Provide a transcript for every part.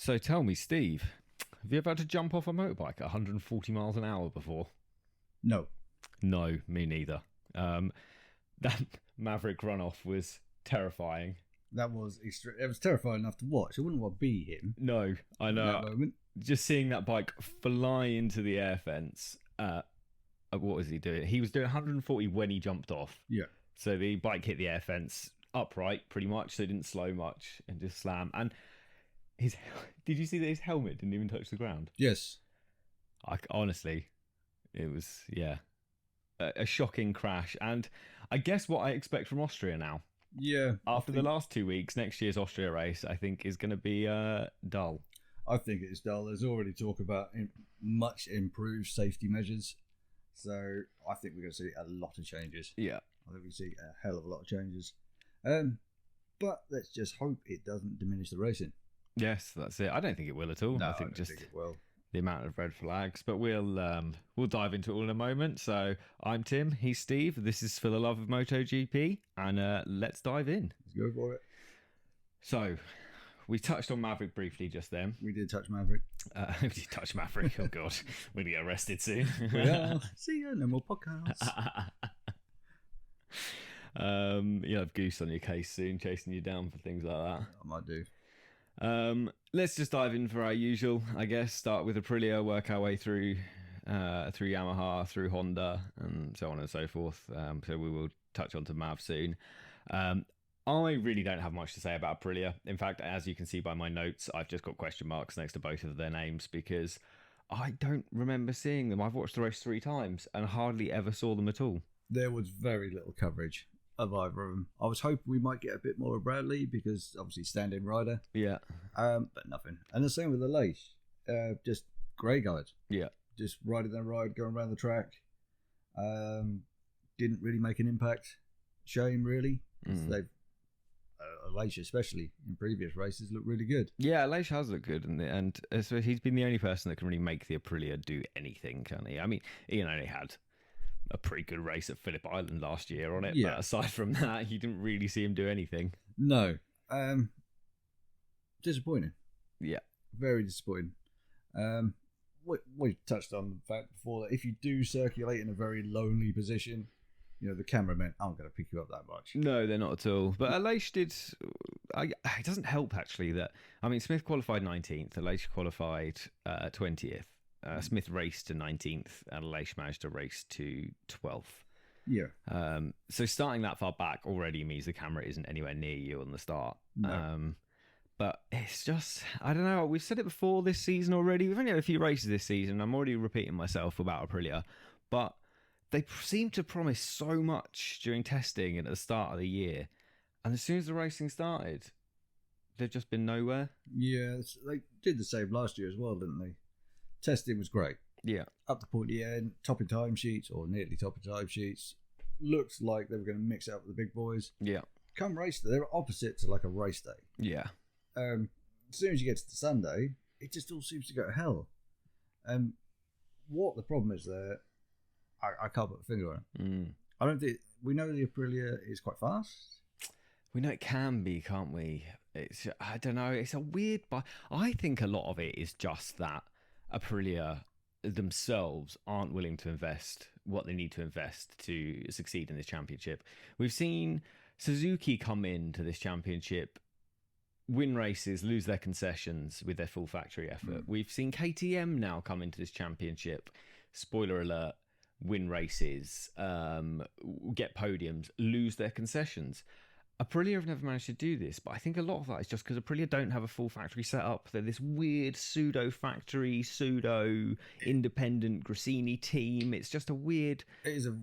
So tell me, Steve, have you ever had to jump off a motorbike at 140 miles an hour before? No, No, me neither. That Maverick runoff was terrifying. that was it was terrifying enough to watch. I wouldn't want to be him No, I in that know. moment. Just seeing that bike fly into the air fence. What was he doing? He was doing 140 when he jumped off. Yeah, So the bike hit the air fence upright, pretty much. So it didn't slow much and just slam. And his did you see that his helmet didn't even touch the ground? yes, Honestly, it was a shocking crash. And I guess what I expect from Austria now. yeah. After the last 2 weeks, next year's Austria race, I think, is going to be dull. I think it's dull. There's already talk about much improved safety measures, so I think we're going to see a lot of changes. Yeah. I think we see a hell of a lot of changes. But let's just hope it doesn't diminish the racing. Yes, that's it. I don't think it will at all. I think just it will. the amount of red flags. But we'll dive into it all in a moment. So I'm Tim, he's Steve. This is For the Love of MotoGP, and let's dive in. Let's go for it. So we touched on Maverick briefly just then. We did touch Maverick. We did touch Maverick. Oh God, we're gonna get arrested soon. We are. See ya. No more podcasts. You'll have Goose on your case soon, chasing you down for things like that. I might do. Let's just dive in for our usual, I guess. Start with Aprilia, work our way through Yamaha, through Honda, and so on and so forth. So we will touch on to Mav soon. I really don't have much to say about Aprilia. In fact, as you can see by my notes, I've just got question marks next to both of their names because I don't remember seeing them. I've watched the race 3 times and hardly ever saw them at all. There was very little coverage of either of them. I was hoping we might get a bit more of Bradley because obviously stand-in rider. Yeah. But nothing. And the same with the Leish. Just grey guys. Yeah. Just riding their ride, going around the track. Didn't really make an impact. Shame, really. They've Leish, especially in previous races, looked really good. Yeah, Leish has looked good, and so he's been the only person that can really make the Aprilia do anything, can he? I mean, he only had a pretty good race at Phillip Island last year on it, Yeah. but aside from that, you didn't really see him do anything. No. Disappointing. Yeah. Very disappointing. We touched on the fact before that if you do circulate in a very lonely position, the cameramen aren't going to pick you up that much. No, they're not at all. But Leish did... it doesn't help, actually, that... I mean, Smith qualified 19th, Leish qualified 20th. Smith raced to 19th, and Leish managed to race to 12th. Yeah. So starting that far back already means the camera isn't anywhere near you on the start. No. But it's just, I don't know, we've said it before this season already. We've only had a few races this season. I'm already repeating myself about Aprilia. But they seem to promise so much during testing and at the start of the year. And as soon as the racing started, they've just been nowhere. Yeah, they did the same last year as well, didn't they? Testing was great. Yeah. Up to pointy end, topping time sheets, or nearly topping time sheets. Looked like they were going to mix it up with the big boys. Yeah. Come race day, they're opposite to like a race day. Yeah. As soon as you get to the Sunday, it just all seems to go to hell. And what the problem is there, I can't put a finger on it. I don't think we know the Aprilia is quite fast. We know it can be, can't we? I don't know. It's a weird, but I think a lot of it is just that Aprilia themselves aren't willing to invest what they need to invest to succeed in this championship. We've seen Suzuki come into this championship, win races, lose their concessions with their full factory effort. We've seen KTM now come into this championship, spoiler alert, win races, get podiums, lose their concessions. Aprilia have never managed to do this, but I think a lot of that is just because Aprilia don't have a full factory set up. They're this weird pseudo-factory, pseudo-independent Grassini team. It's just a weird... It is a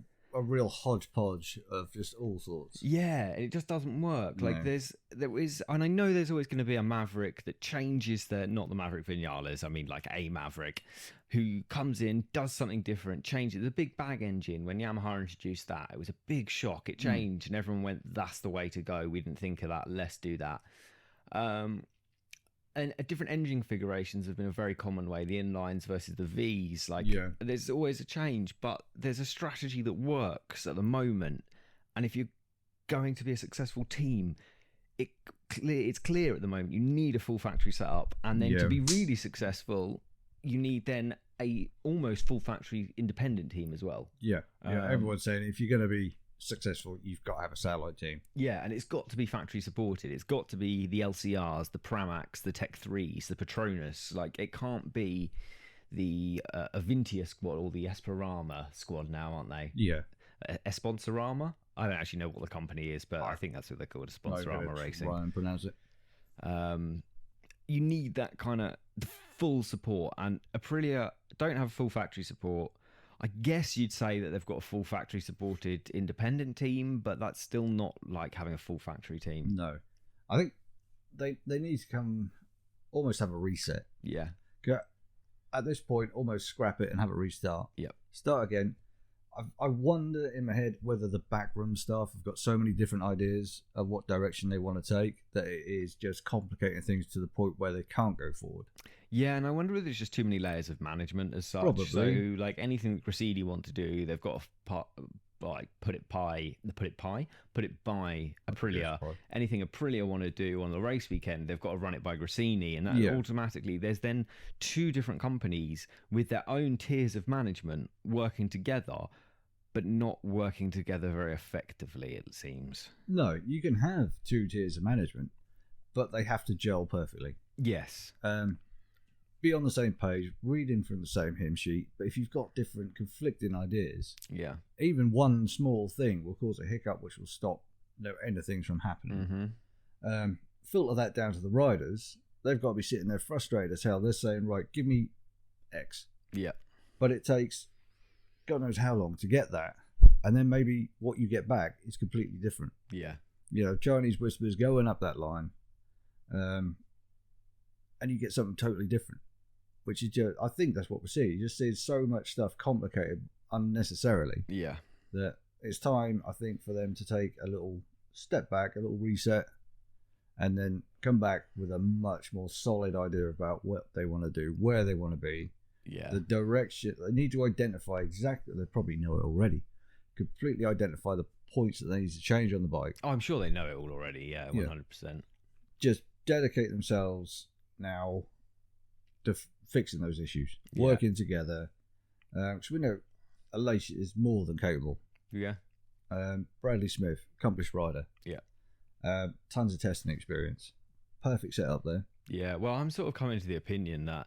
real hodgepodge of just all sorts. Yeah, it just doesn't work. No. Like there is, and I know there's always going to be a Maverick that changes not the Maverick Vinales. I mean, like a Maverick who comes in, does something different, changes the big bag engine. When Yamaha introduced that, it was a big shock. It changed, and everyone went, "That's the way to go." We didn't think of that. Let's do that. And different engine configurations have been a very common way. The inlines versus the Vs. There's always a change, but there's a strategy that works at the moment. And if you're going to be a successful team, it's clear at the moment you need a full factory setup, and then to be really successful, you need then a almost full factory independent team as well. Yeah, everyone's saying if you're going to be successful, you've got to have a satellite team. Yeah, and it's got to be factory supported. It's got to be the LCRs, the Pramacs, the Tech 3s, the Petronas. Like, it can't be the Avintia squad or the Esperama squad now, aren't they? Yeah. Esponsorama? I don't actually know what the company is, but I think that's what they're called, Esponsorama Racing. Ryan pronounce it. You need that kind of full support, and Aprilia don't have full factory support. I guess you'd say that they've got a full factory supported independent team, but that's still not like having a full factory team. No. I think they need to almost have a reset. Yeah. At this point, almost scrap it and have a restart. Yep. Start again. I wonder in my head whether the backroom staff have got so many different ideas of what direction they want to take that it is just complicating things to the point where they can't go forward. Yeah, and I wonder if there's just too many layers of management as such. Probably. So, like, anything that Gracidi want to do, they've got to put it by Aprilia. Anything Aprilia want to do on the race weekend, they've got to run it by Gracini, and that automatically there's then two different companies with their own tiers of management working together, but not working together very effectively, it seems. No, you can have two tiers of management, but they have to gel perfectly. Yes. Be on the same page, reading from the same hymn sheet, but if you've got different conflicting ideas, even one small thing will cause a hiccup which will stop end of things from happening. Mm-hmm. Filter that down to the riders. They've got to be sitting there frustrated as hell. They're saying, right, give me X. Yeah. But it takes God knows how long to get that, and then maybe what you get back is completely different. Yeah. Chinese whispers going up that line, and you get something totally different, which is just, I think that's what we're seeing. You just see so much stuff complicated unnecessarily. Yeah. That it's time, I think, for them to take a little step back, a little reset, and then come back with a much more solid idea about what they want to do, where they want to be, the direction. They need to identify exactly, they probably know it already, completely identify the points that they need to change on the bike. Oh, I'm sure they know it all already, 100%. Just dedicate themselves now to fixing those issues, working together. Because we know Aleix is more than capable. Yeah. Bradley Smith, accomplished rider. Yeah. Tons of testing experience. Perfect setup there. Yeah, well, I'm sort of coming to the opinion that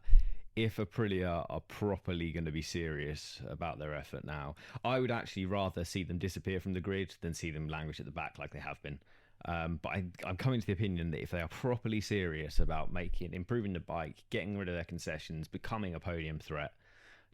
if Aprilia are properly going to be serious about their effort now, I would actually rather see them disappear from the grid than see them languish at the back like they have been. But I'm coming to the opinion that if they are properly serious about improving the bike, getting rid of their concessions, becoming a podium threat,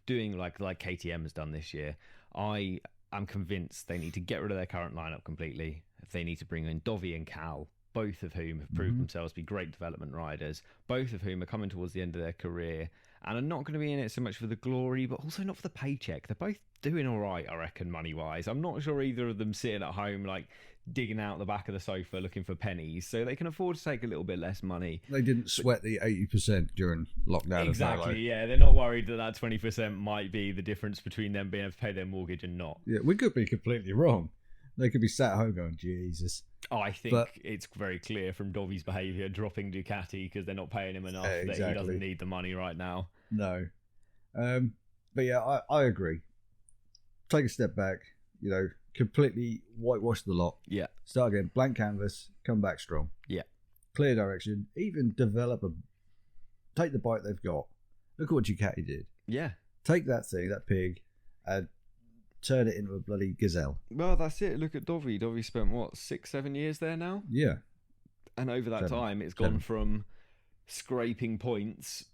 doing like KTM has done this year, I am convinced they need to get rid of their current lineup completely. They need to bring in Dovi and Cal, both of whom have proved themselves to be great development riders, both of whom are coming towards the end of their career and are not going to be in it so much for the glory, but also not for the paycheck. They're both doing all right, I reckon, money-wise. I'm not sure either of them sitting at home, like, digging out the back of the sofa looking for pennies, so they can afford to take a little bit less money. They didn't sweat the 80% during lockdown. Exactly, yeah. They're not worried that 20% might be the difference between them being able to pay their mortgage and not. Yeah, we could be completely wrong. They could be sat at home going, Jesus. Oh, I think it's very clear from Dovi's behaviour dropping Ducati because they're not paying him enough that he doesn't need the money right now. No. But yeah, I agree. Take a step back, completely whitewash the lot. Yeah. Start again, blank canvas, come back strong. Yeah. Clear direction, even take the bike they've got. Look at what Ducati did. Yeah. Take that thing, that pig, and turn it into a bloody gazelle. Well, that's it. Look at Dovi. Dovi spent, 6-7 years there now? Yeah. And over that time, it's gone from scraping points,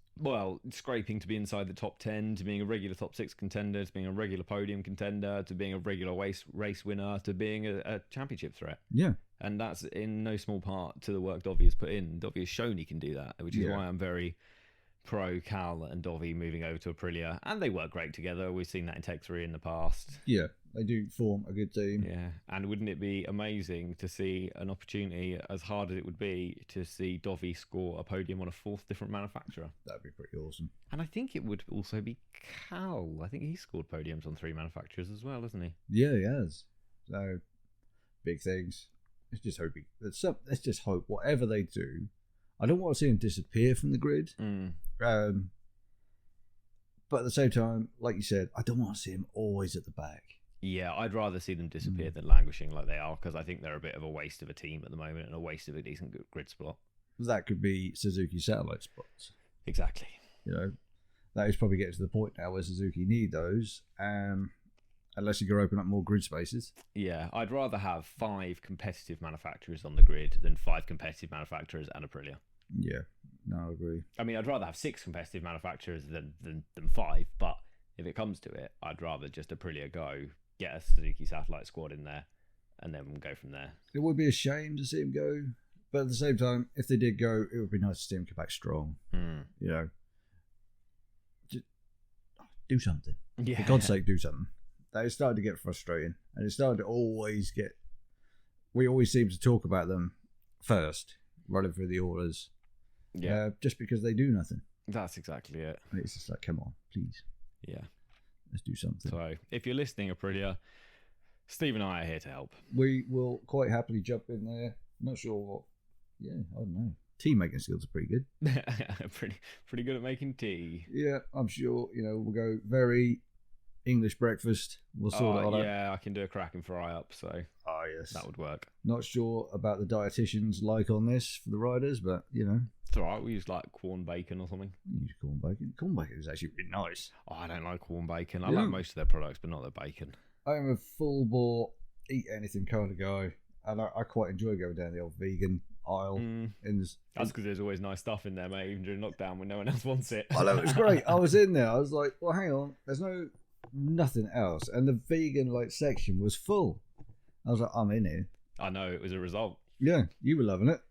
scraping to be inside the top 10, to being a regular top 6 contender, to being a regular podium contender, to being a regular race winner, to being a championship threat. Yeah. And that's in no small part to the work Dovi has put in. Dovi has shown he can do that, which is why I'm very pro Cal and Dovi moving over to Aprilia, and they work great together. We've seen that in Tech 3 in the past. Yeah, they do form a good team. Yeah, and wouldn't it be amazing to see an opportunity, as hard as it would be, to see Dovi score a podium on a 4th different manufacturer? That'd be pretty awesome. And I think it would also be Cal. I think he scored podiums on 3 manufacturers as well, hasn't he? Yeah, he has. So, big things. let's just hope. Let's just hope whatever they do. I don't want to see them disappear from the grid. But at the same time, like you said, I don't want to see them always at the back. Yeah, I'd rather see them disappear than languishing like they are, because I think they're a bit of a waste of a team at the moment and a waste of a decent grid spot. That could be Suzuki satellite spots. Exactly. You know, that is probably getting to the point now where Suzuki need those, unless you can open up more grid spaces. Yeah, I'd rather have 5 competitive manufacturers on the grid than 5 competitive manufacturers and Aprilia. Yeah, no, I agree. I mean, I'd rather have 6 competitive manufacturers than 5, but if it comes to it, I'd rather just Aprilia go, get a Suzuki satellite squad in there, and then go from there. It would be a shame to see him go, but at the same time, if they did go, it would be nice to see him come back strong. You know, just do something. Yeah. For God's sake, do something. That is starting to get frustrating, and it's starting to always get. We always seem to talk about them first, running through the orders. Yeah. Just because they do nothing. That's exactly it. And it's just like, come on, please. Yeah. Let's do something. So, if you're listening, Aprilia, Steve and I are here to help. We will quite happily jump in there. Not sure what. Yeah, I don't know. Tea making skills are pretty good. pretty good at making tea. Yeah, I'm sure. You know, we'll go very English breakfast. We'll sort it all out. Yeah, I can do a cracking fry up, so yes, that would work. Not sure about the dietitians like on this for the riders, but you know, it's alright. We use like corn bacon or something. We use corn bacon. Corn bacon is actually really nice. Oh, I don't like corn bacon. I like most of their products, but not their bacon. I am a full bore eat anything kind of guy, and I quite enjoy going down the old vegan aisle. That's because there's always nice stuff in there, mate, even during lockdown when no one else wants it. I know, it was great. I was in there. I was like, well, hang on. There's nothing else, and the vegan like section was full. I was like, I'm in here. I know, it was a result. Yeah, you were loving it.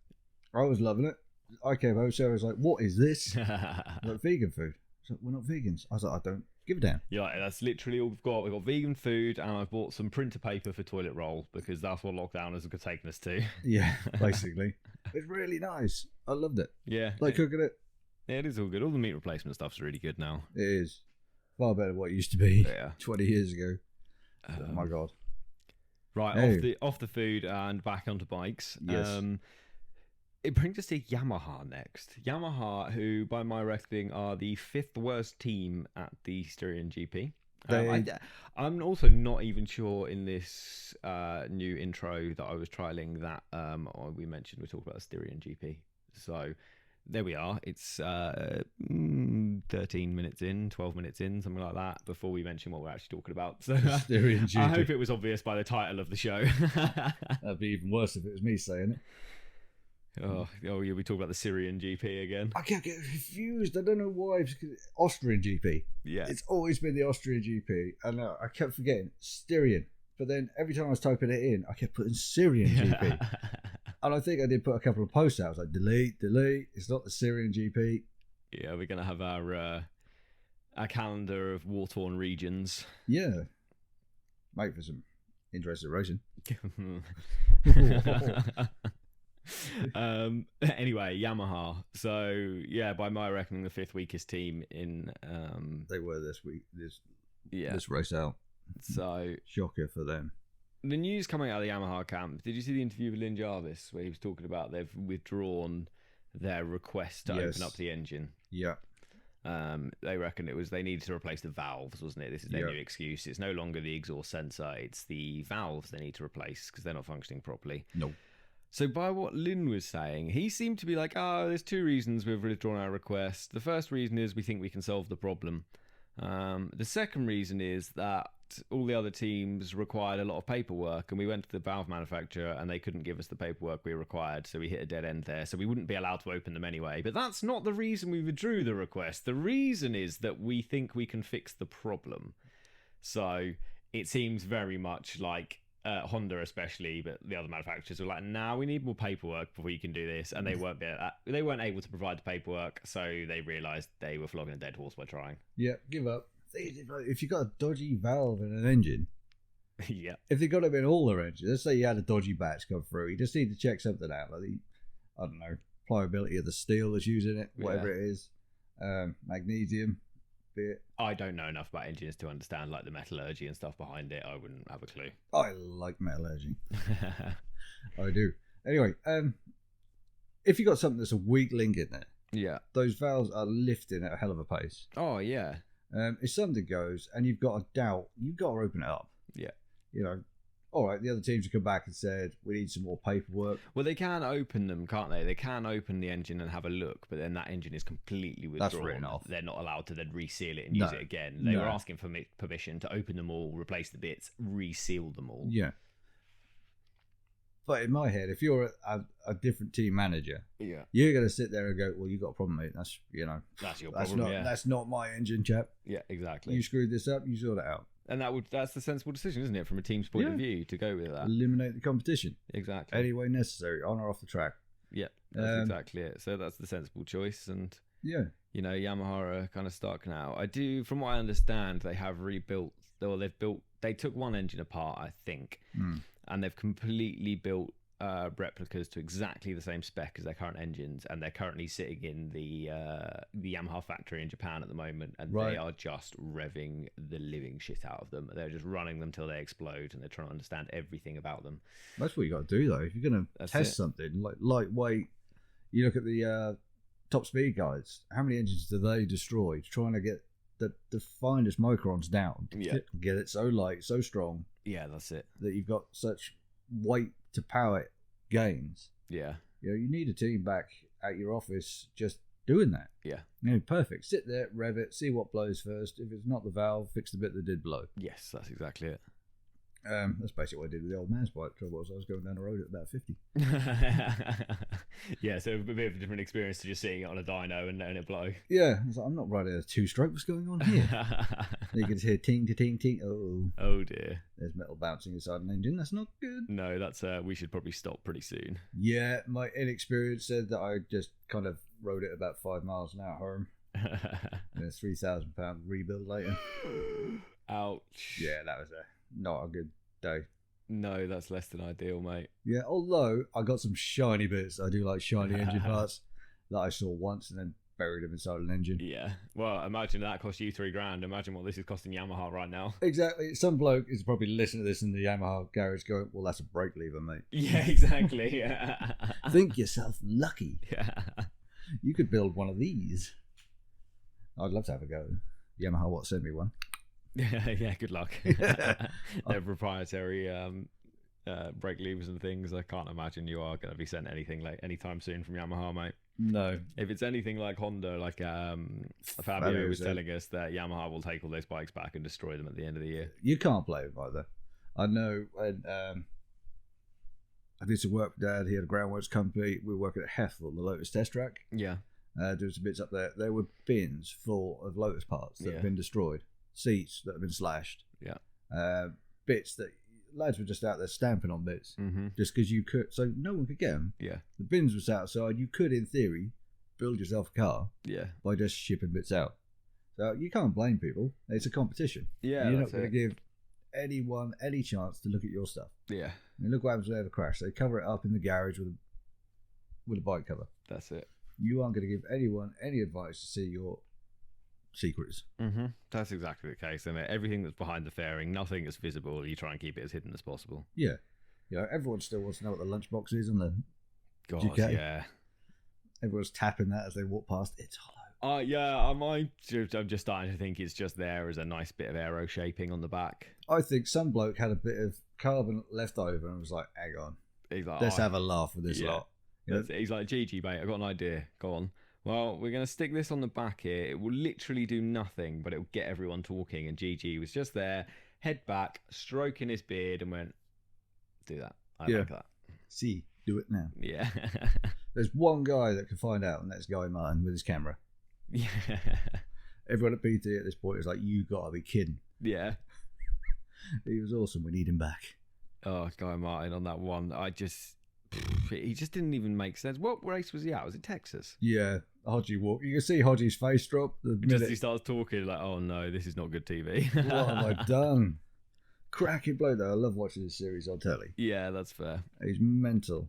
I was loving it. I came home, Sarah was like, what is this? Like, vegan food. So we're not vegans. I was like, I don't give a damn. Yeah, that's literally all we've got. We've got vegan food, and I've bought some printer paper for toilet roll because that's what lockdown has taken us to. Yeah, basically. It's really nice. I loved it. Yeah. Like cooking it. Yeah, it is all good. All the meat replacement stuff's really good now. It is. Far better than what it used to be 20 years ago. Oh my God. Right, off the food and back onto bikes. Yes. It brings us to Yamaha next. Yamaha, who by my reckoning are the 5th worst team at the Styrian GP. I'm also not even sure in this new intro that I was trialing that we mentioned we talked about the Styrian GP. So there we are. It's 13 minutes in, 12 minutes in, something like that, before we mention what we're actually talking about. So Styrian GP. I hope it was obvious by the title of the show. That'd be even worse if it was me saying it. Oh, yeah, we talk about the Syrian GP again. I get confused. I don't know why. It's Austrian GP. Yeah. It's always been the Austrian GP. And I kept forgetting Styrian. But then every time I was typing it in, I kept putting Syrian GP. And I think I did put a couple of posts out. I was like, delete. It's not the Syrian GP. Yeah, we're going to have our calendar of war-torn regions. Yeah. Make for some interesting racing. Anyway, Yamaha. So yeah, by my reckoning, the 5th weakest team in. They were this week. This race out. So shocker for them. The news coming out of the Yamaha camp. Did you see the interview with Lynn Jarvis where he was talking about they've withdrawn their request to open up the engine? Yeah. They reckon they needed to replace the valves, wasn't it? This is their new excuse. It's no longer the exhaust sensor; it's the valves they need to replace because they're not functioning properly. No. So by what Lynn was saying, he seemed to be like, there's 2 reasons we've withdrawn our request. The first reason is we think we can solve the problem. The second reason is that all the other teams required a lot of paperwork, and we went to the valve manufacturer and they couldn't give us the paperwork we required, so we hit a dead end there, so we wouldn't be allowed to open them anyway. But that's not the reason we withdrew the request. The reason is that we think we can fix the problem. So it seems very much like Honda especially, but the other manufacturers were like, "Nah, we need more paperwork before you can do this," and they weren't able to provide the paperwork, so they realised they were flogging a dead horse by trying. Yeah, give up. If you got a dodgy valve in an engine, yeah. If they got them in all their engines, let's say you had a dodgy batch come through, you just need to check something out, like I don't know, pliability of the steel that's using it, whatever it is, magnesium, bit. I don't know enough about engines to understand like the metallurgy and stuff behind it. I wouldn't have a clue. I like metallurgy. I do. Anyway, if you got something that's a weak link in there, yeah, those valves are lifting at a hell of a pace. Oh yeah. If something goes and you've got a doubt, you've got to open it up. Yeah. You know, all right, the other teams have come back and said, we need some more paperwork. Well, they can open them, can't they? They can open the engine and have a look, but then that engine is completely withdrawn. That's written off. They're not allowed to then reseal it and use it again. They were asking for permission to open them all, replace the bits, reseal them all. Yeah. But in my head, if you're a different team manager, you're going to sit there and go, well, you've got a problem, mate. That's, that's your problem, that's not my engine, chap. Yeah, exactly. You screwed this up, you sort it out. And that's the sensible decision, isn't it, from a team's point of view, to go with that. Eliminate the competition. Exactly. Any way necessary, on or off the track. Yeah, that's exactly it. So that's the sensible choice. And, Yamaha are kind of stuck now. From what I understand, they have rebuilt, they took one engine apart, I think, and they've completely built replicas to exactly the same spec as their current engines, and they're currently sitting in the Yamaha factory in Japan at the moment, and they are just revving the living shit out of them. They're just running them till they explode, and they're trying to understand everything about them. That's what you got to do, though. If you're going to test something like lightweight, you look at the top speed guys. How many engines do they destroy trying to get the finest microns down? Get it so light, so strong. Yeah, that's it. That you've got such weight to power gains. Yeah. You need a team back at your office just doing that. Yeah. Perfect. Sit there, rev it, see what blows first. If it's not the valve, fix the bit that did blow. Yes, that's exactly it. That's basically what I did with the old man's bike. Trouble was I was going down the road at about 50. Yeah, so a bit of a different experience to just seeing it on a dyno and letting it blow. Yeah, I was like, I'm not riding a two-stroke. What's going on here? You can just hear ting to ting ting. Oh dear. There's metal bouncing inside an engine. That's not good. No, that's we should probably stop pretty soon. Yeah, my inexperience said that I just kind of rode it about 5 miles an hour home. And a £3,000 rebuild later. Ouch. Yeah, that was not a good day. No, that's less than ideal, mate. Yeah, although I got some shiny bits. I do like shiny engine parts that I saw once and then buried them inside an engine. Yeah. Well, imagine that cost you $3,000. Imagine what this is costing Yamaha right now. Exactly. Some bloke is probably listening to this in the Yamaha garage going, well, that's a brake lever, mate. Yeah, exactly. Think yourself lucky. Yeah. You could build one of these. I'd love to have a go. Yamaha sent me one. Yeah, good luck. They're proprietary brake levers and things. I can't imagine you are going to be sent anything like anytime soon from Yamaha, mate. No. If it's anything like Honda, like Fabio was telling us that Yamaha will take all those bikes back and destroy them at the end of the year. You can't blame them either. I know when I did some work with Dad. He had a groundworks company. We were working at Heffel, the Lotus test track. Yeah. Doing some bits up there. There were bins full of Lotus parts that have been destroyed. Seats that have been slashed. Yeah. Bits that lads were just out there stamping on bits just because you could. So no one could get them. Yeah. The bins was outside. You could, in theory, build yourself a car. Yeah. By just shipping bits out. So you can't blame people. It's a competition. Yeah. You're not going to give anyone any chance to look at your stuff. Yeah. I mean, look what happens when they have a crash. They cover it up in the garage with a bike cover. That's it. You aren't going to give anyone any advice to see your secrets. That's exactly the case, isn't it? Everything that's behind the fairing, nothing that's visible, you try and keep it as hidden as possible. Yeah. Everyone still wants to know what the lunchbox is on the Ducati. Yeah. Everyone's tapping that as they walk past. It's hollow. Yeah, I'm just starting to think it's just there as a nice bit of aero shaping on the back. I think some bloke had a bit of carbon left over and was like, hang on. He's like, let's have a laugh with this lot. He's like, GG, mate, I've got an idea. Go on. Well, we're going to stick this on the back here. It will literally do nothing, but it will get everyone talking. And GG was just there, head back, stroking his beard, and went, do that. I like that. See, do it now. Yeah. There's one guy that can find out, and that's Guy Martin with his camera. Yeah. Everyone at PT at this point is like, you got to be kidding. Yeah. He was awesome. We need him back. Oh, Guy Martin on that one. He just didn't even make sense. What race was he at? Was it Texas? Yeah, Hodgie walk. You can see Hodgie's face drop the minute he starts talking. Like, oh no, this is not good TV. What have I done? Cracking bloke though. I love watching this series on telly. Yeah, that's fair. He's mental,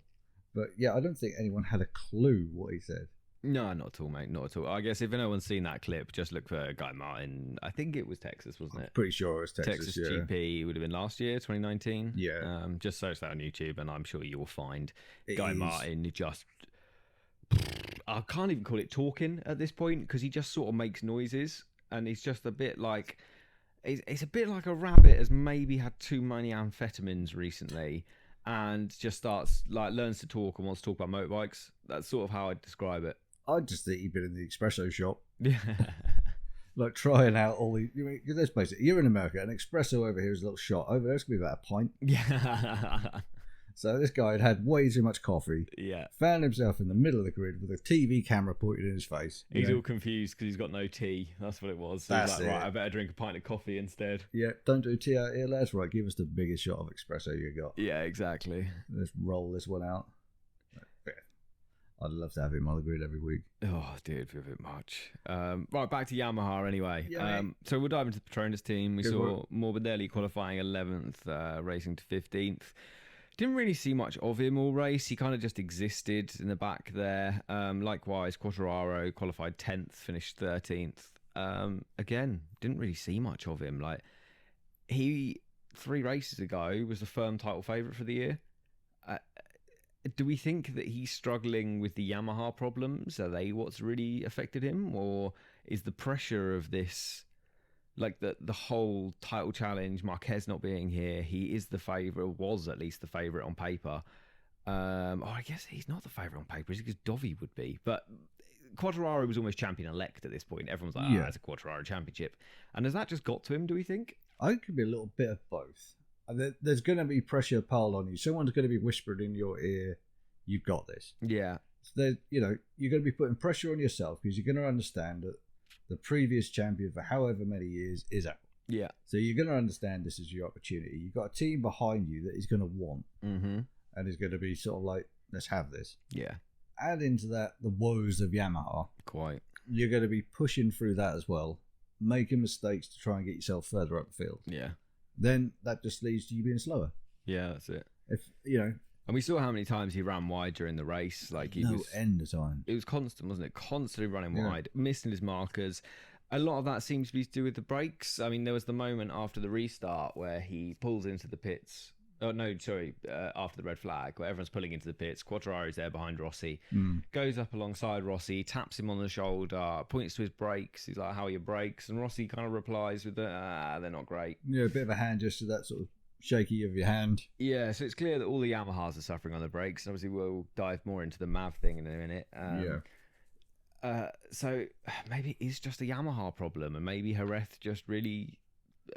but yeah, I don't think anyone had a clue what he said. No, not at all, mate. Not at all. I guess if anyone's seen that clip, just look for Guy Martin. I think it was Texas, wasn't it? Pretty sure it was Texas. Yeah. GP would have been last year, 2019. Yeah. Just search that on YouTube, and I'm sure you will find It Guy is. Martin just. I can't even call it talking at this point because he just sort of makes noises, and he's just a bit like. It's a bit like a rabbit has maybe had too many amphetamines recently, and just starts learns to talk and wants to talk about motorbikes. That's sort of how I'd describe it. I just think he'd been in the espresso shop, Yeah. like trying out all the. Because let's face it, you're in America, an espresso over here is a little shot. Over there, it's gonna be about a pint. Yeah. So this guy had way too much coffee. Yeah. Found himself in the middle of the grid with a TV camera pointed in his face. He's all confused because he's got no tea. That's what it was. So That's he's like, it. right, I better drink a pint of coffee instead. Yeah, don't do tea out here, lads. Right, give us the biggest shot of espresso you got. Yeah, exactly. Let's roll this one out. I'd love to have him on the grid every week. Oh, dude, a bit much. Right, back to Yamaha anyway. Yeah, so we'll dive into the Petronas team. We Good saw work. Morbidelli qualifying 11th, racing to 15th. Didn't really see much of him all race. He kind of just existed in the back there. Likewise, Quartararo qualified 10th, finished 13th. Again, didn't really see much of him. Like, he 3 races ago was the firm title favourite for the year. Do we think that he's struggling with the Yamaha problems? Are they what's really affected him? Or is the pressure of this, like the whole title challenge, Marquez not being here, he is the favourite, was at least the favourite on paper. I guess he's not the favourite on paper, because Dovi would be. But Quartararo was almost champion-elect at this point. Everyone's like, Yeah. That's a Quartararo championship. And has that just got to him, do we think? I think it could be a little bit of both. There's going to be pressure piled on you. Someone's going to be whispering in your ear, "You've got this." Yeah. So you're going to be putting pressure on yourself because you're going to understand that the previous champion for however many years is out. Yeah. So you're going to understand this is your opportunity. You've got a team behind you that is going to want and is going to be sort of like, let's have this. Yeah. Add into that the woes of Yamaha. Quite. You're going to be pushing through that as well, making mistakes to try and get yourself further up the field. Yeah. Then that just leads to you being slower. Yeah, that's it. If And we saw how many times he ran wide during the race. Like he no was, end of time. it was constant, wasn't it? Constantly running Yeah. wide, missing his markers. A lot of that seems to be to do with the brakes. I mean, there was the moment after the restart where he pulls into the pits. Oh no, sorry, after the red flag, where everyone's pulling into the pits. Quattararo's there behind Rossi, goes up alongside Rossi, taps him on the shoulder, points to his brakes. He's like, "How are your brakes?" And Rossi kind of replies with, "They're not great." Yeah, a bit of a hand gesture, that sort of shaky of your hand. Yeah, so it's clear that all the Yamahas are suffering on the brakes. And obviously, we'll dive more into the MAV thing in a minute. So maybe it is just a Yamaha problem, and maybe Jerez just really,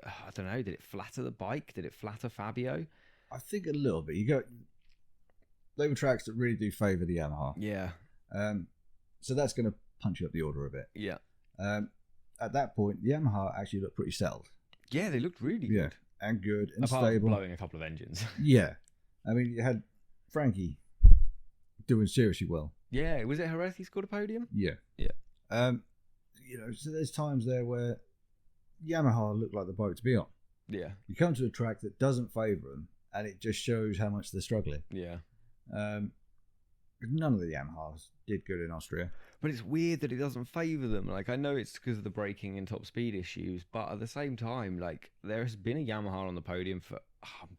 I don't know, did it flatter the bike? Did it flatter Fabio? I think a little bit. They were tracks that really do favour the Yamaha. Yeah. So that's going to punch you up the order a bit. Yeah. At that point, the Yamaha actually looked pretty settled. Yeah, they looked really Yeah, good. and good and Apart stable. from blowing a couple of engines. Yeah. I mean, you had Frankie doing seriously well. Yeah, was it Jerez he scored a podium? Yeah. Yeah. So there's times there where Yamaha looked like the bike to be on. Yeah. You come to a track that doesn't favour them, and it just shows how much they're struggling. Yeah. None of the Yamahas did good in Austria. But it's weird that it doesn't favour them. Like, I know it's because of the braking and top speed issues, but at the same time, like, there has been a Yamaha on the podium for,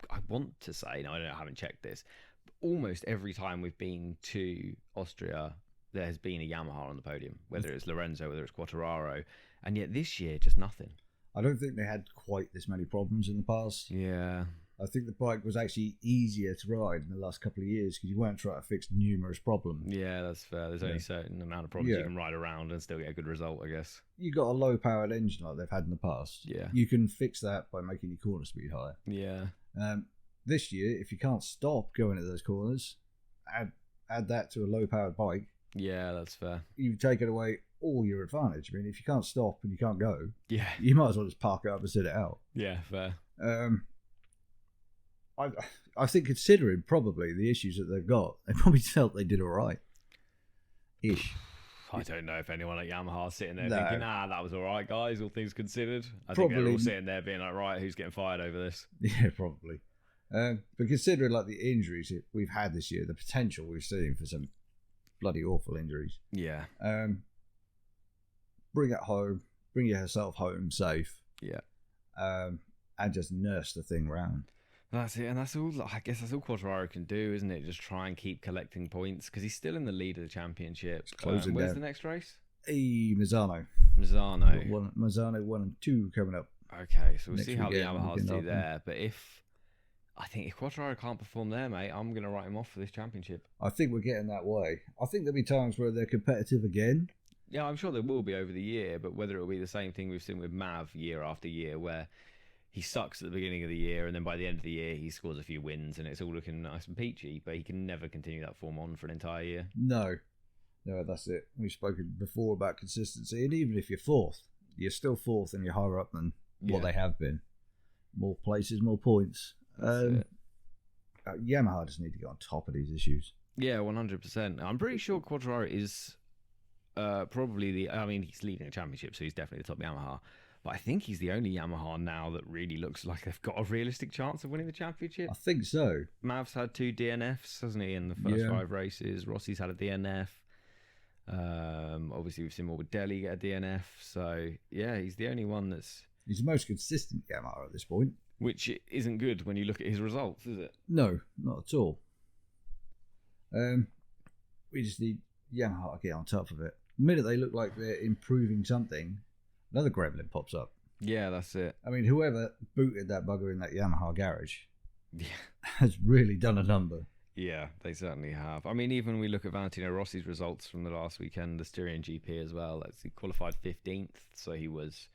I want to say, no, I haven't checked this, but almost every time we've been to Austria, there has been a Yamaha on the podium, whether it's Lorenzo, whether it's Quartararo, and yet this year, just nothing. I don't think they had quite this many problems in the past. Yeah. I think the bike was actually easier to ride in the last couple of years because you weren't trying to fix numerous problems. Yeah, that's fair. There's only a certain amount of problems you can ride around and still get a good result, I guess. You got a low-powered engine like they've had in the past. Yeah. You can fix that by making your corner speed higher. Yeah. This year, if you can't stop going at those corners, add that to a low-powered bike. Yeah, that's fair. You've taken away all your advantage. I mean, if you can't stop and you can't go, Yeah. you might as well just park it up and sit it out. Yeah, fair. I think considering probably the issues that they've got, they probably felt they did all right. Ish. I don't know if anyone at Yamaha is sitting there No. thinking, that was all right, guys, all things considered. I think Probably. they're all sitting there being like, right, who's getting fired over this? Yeah, probably. But considering like the injuries that we've had this year, the potential we've seen for some bloody awful injuries. Yeah. Bring it home, bring yourself home safe. Yeah. And just nurse the thing round. That's it, and that's all. I guess that's all Quartararo can do, isn't it? Just try and keep collecting points because he's still in the lead of the championship. Closing where's down. the next race? Mazzano. Mazzano. 1 and 2 coming up. Okay, so we'll Next see how the weekend, Yamahas weekend do after. there. But if Quartararo can't perform there, mate, I'm going to write him off for this championship. I think we're getting that way. I think there'll be times where they're competitive again. Yeah, I'm sure there will be over the year, but whether it'll be the same thing we've seen with Mav year after year, where he sucks at the beginning of the year, and then by the end of the year, he scores a few wins, and it's all looking nice and peachy, but he can never continue that form on for an entire year. No, that's it. We've spoken before about consistency, and even if you're fourth, you're still fourth and you're higher up than what they have been. More places, more points. Yamaha just need to get on top of these issues. Yeah, 100%. I'm pretty sure Quartararo is probably he's leading a championship, so he's definitely the top Yamaha. But I think he's the only Yamaha now that really looks like they've got a realistic chance of winning the championship. I think so. Mav's had 2 DNFs, hasn't he, in the first 5 races. Rossi's had a DNF. Obviously, we've seen Morbidelli get a DNF. So, yeah, he's the only one that's... He's the most consistent Yamaha at this point. Which isn't good when you look at his results, is it? No, not at all. We just need Yamaha to get on top of it. The minute they look like they're improving something, another gremlin pops up. Yeah, that's it. I mean, whoever booted that bugger in that Yamaha garage has really done a number. Yeah, they certainly have. I mean, even when we look at Valentino Rossi's results from the last weekend, the Styrian GP as well, he qualified 15th, so he was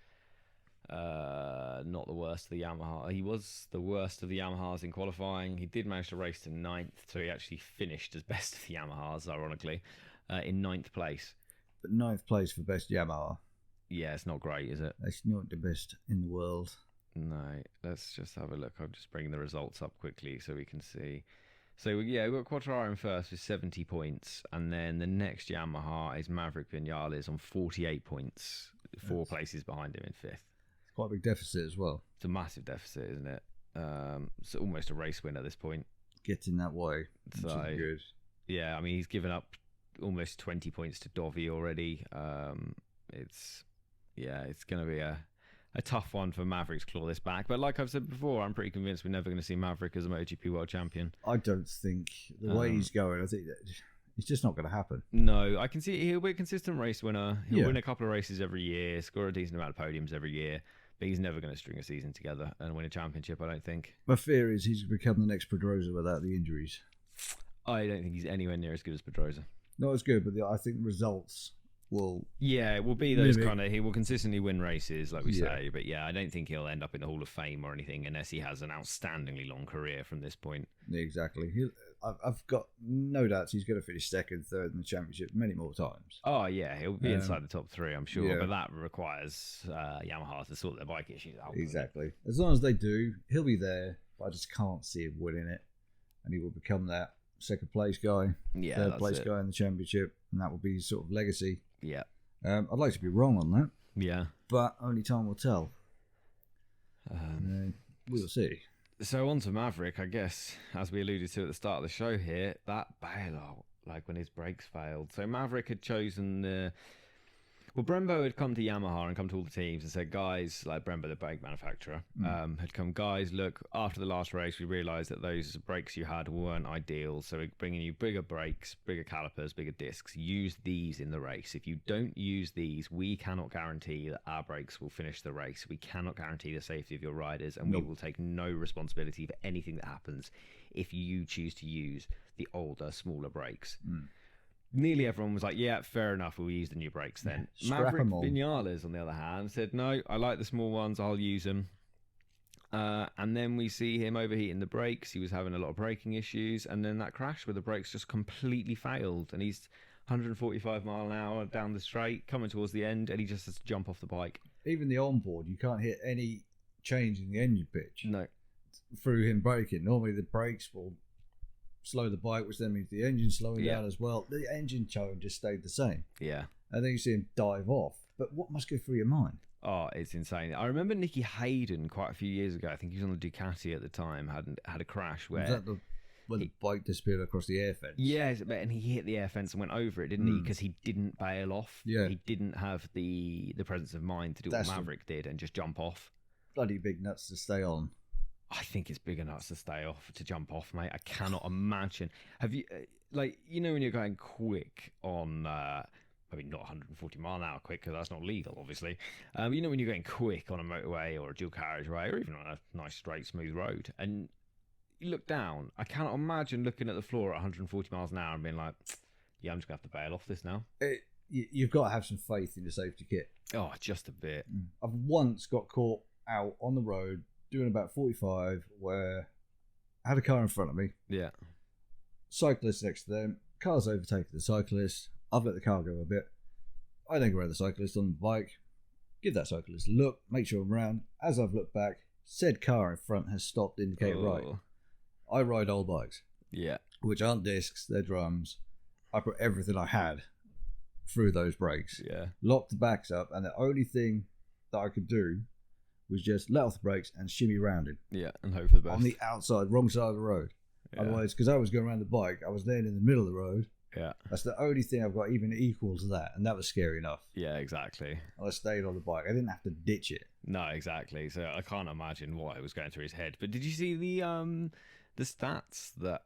not the worst of the Yamaha. He was the worst of the Yamahas in qualifying. He did manage to race to 9th, so he actually finished as best of the Yamahas, ironically, in 9th place. But 9th place for best Yamaha. Yeah, it's not great, is it? It's not the best in the world. No, let's just have a look. I'll just bring the results up quickly so we can see. So, yeah, we've got Quartararo in first with 70 points, and then the next Yamaha is Maverick Vinales on 48 points, 4 places behind him in 5th. It's quite a big deficit as well. It's a massive deficit, isn't it? It's almost a race win at this point. Getting that way. So good. Yeah, I mean, he's given up almost 20 points to Dovi already. It's going to be a tough one for Maverick to claw this back. But like I've said before, I'm pretty convinced we're never going to see Maverick as a MotoGP World Champion. I don't think the way he's going, I think that it's just not going to happen. No, I can see he'll be a consistent race winner. He'll win a couple of races every year, score a decent amount of podiums every year. But he's never going to string a season together and win a championship, I don't think. My fear is he's become the next Pedrosa without the injuries. I don't think he's anywhere near as good as Pedrosa. Not as good, but I think the results will... Yeah, it will be those kind of... He will consistently win races, like we say. But yeah, I don't think he'll end up in the Hall of Fame or anything unless he has an outstandingly long career from this point. Yeah, exactly. I've got no doubts he's going to finish second, third in the championship many more times. Oh, yeah, he'll be inside the top 3, I'm sure. Yeah. But that requires Yamaha to sort their bike issues out. Exactly. As long as they do, he'll be there. But I just can't see him winning it. And he will become that second place guy, third place guy in the championship. And that will be his sort of legacy. Yeah. I'd like to be wrong on that. Yeah. But only time will tell. We'll see. So on to Maverick, I guess, as we alluded to at the start of the show here, that bailout, like when his brakes failed. So Maverick had chosen Brembo had come to Yamaha and come to all the teams and said, guys, like Brembo, the brake manufacturer, had come, guys, look, after the last race, we realised that those brakes you had weren't ideal. So we're bringing you bigger brakes, bigger calipers, bigger discs. Use these in the race. If you don't use these, we cannot guarantee that our brakes will finish the race. We cannot guarantee the safety of your riders, and we will take no responsibility for anything that happens if you choose to use the older, smaller brakes. Nearly everyone was like, yeah, fair enough, we'll use the new brakes then. Maverick Vinales, on the other hand, said, no, I like the small ones, I'll use them. And then we see him overheating the brakes. He was having a lot of braking issues. And then that crash where the brakes just completely failed. And he's 145 mile an hour down the straight, coming towards the end, and he just has to jump off the bike. Even the onboard, you can't hit any change in the engine pitch. No. Through him braking. Normally the brakes will slow the bike, which then means the engine's slowing down as well. The engine tone just stayed the same. Yeah. And then you see him dive off. But what must go through your mind? Oh, it's insane. I remember Nicky Hayden quite a few years ago. I think he was on the Ducati at the time. Had a crash where... Was that When the bike disappeared across the air fence. Yes, and he hit the air fence and went over it, didn't he? Because he didn't bail off. Yeah. He didn't have the presence of mind to do what Maverick did and just jump off. Bloody big nuts to stay on. I think it's bigger nuts to stay off, to jump off, mate. I cannot imagine. Have you, when you're going quick on, maybe not 140 mile an hour quick, because that's not legal, obviously. When you're going quick on a motorway or a dual carriageway or even on a nice, straight, smooth road, and you look down, I cannot imagine looking at the floor at 140 miles an hour and being like, yeah, I'm just going to have to bail off this now. You've got to have some faith in your safety kit. Oh, just a bit. I've once got caught out on the road doing about 45 where I had a car in front of me. Yeah. Cyclist next to them. Car's overtaken the cyclist. I've let the car go a bit. I then go around the cyclist on the bike, give that cyclist a look, make sure I'm around. As I've looked back, said car in front has stopped, indicator right. I ride old bikes. Yeah. Which aren't discs, they're drums. I put everything I had through those brakes. Yeah. Locked the backs up, and the only thing that I could do was just let off the brakes and shimmy round him. Yeah, and hope for the best. On the outside, wrong side of the road. Yeah. Otherwise, because I was going around the bike, I was then in the middle of the road. Yeah. That's the only thing I've got even equal to that, and that was scary enough. Yeah, exactly. I stayed on the bike. I didn't have to ditch it. No, exactly. So I can't imagine what was going through his head. But did you see the stats that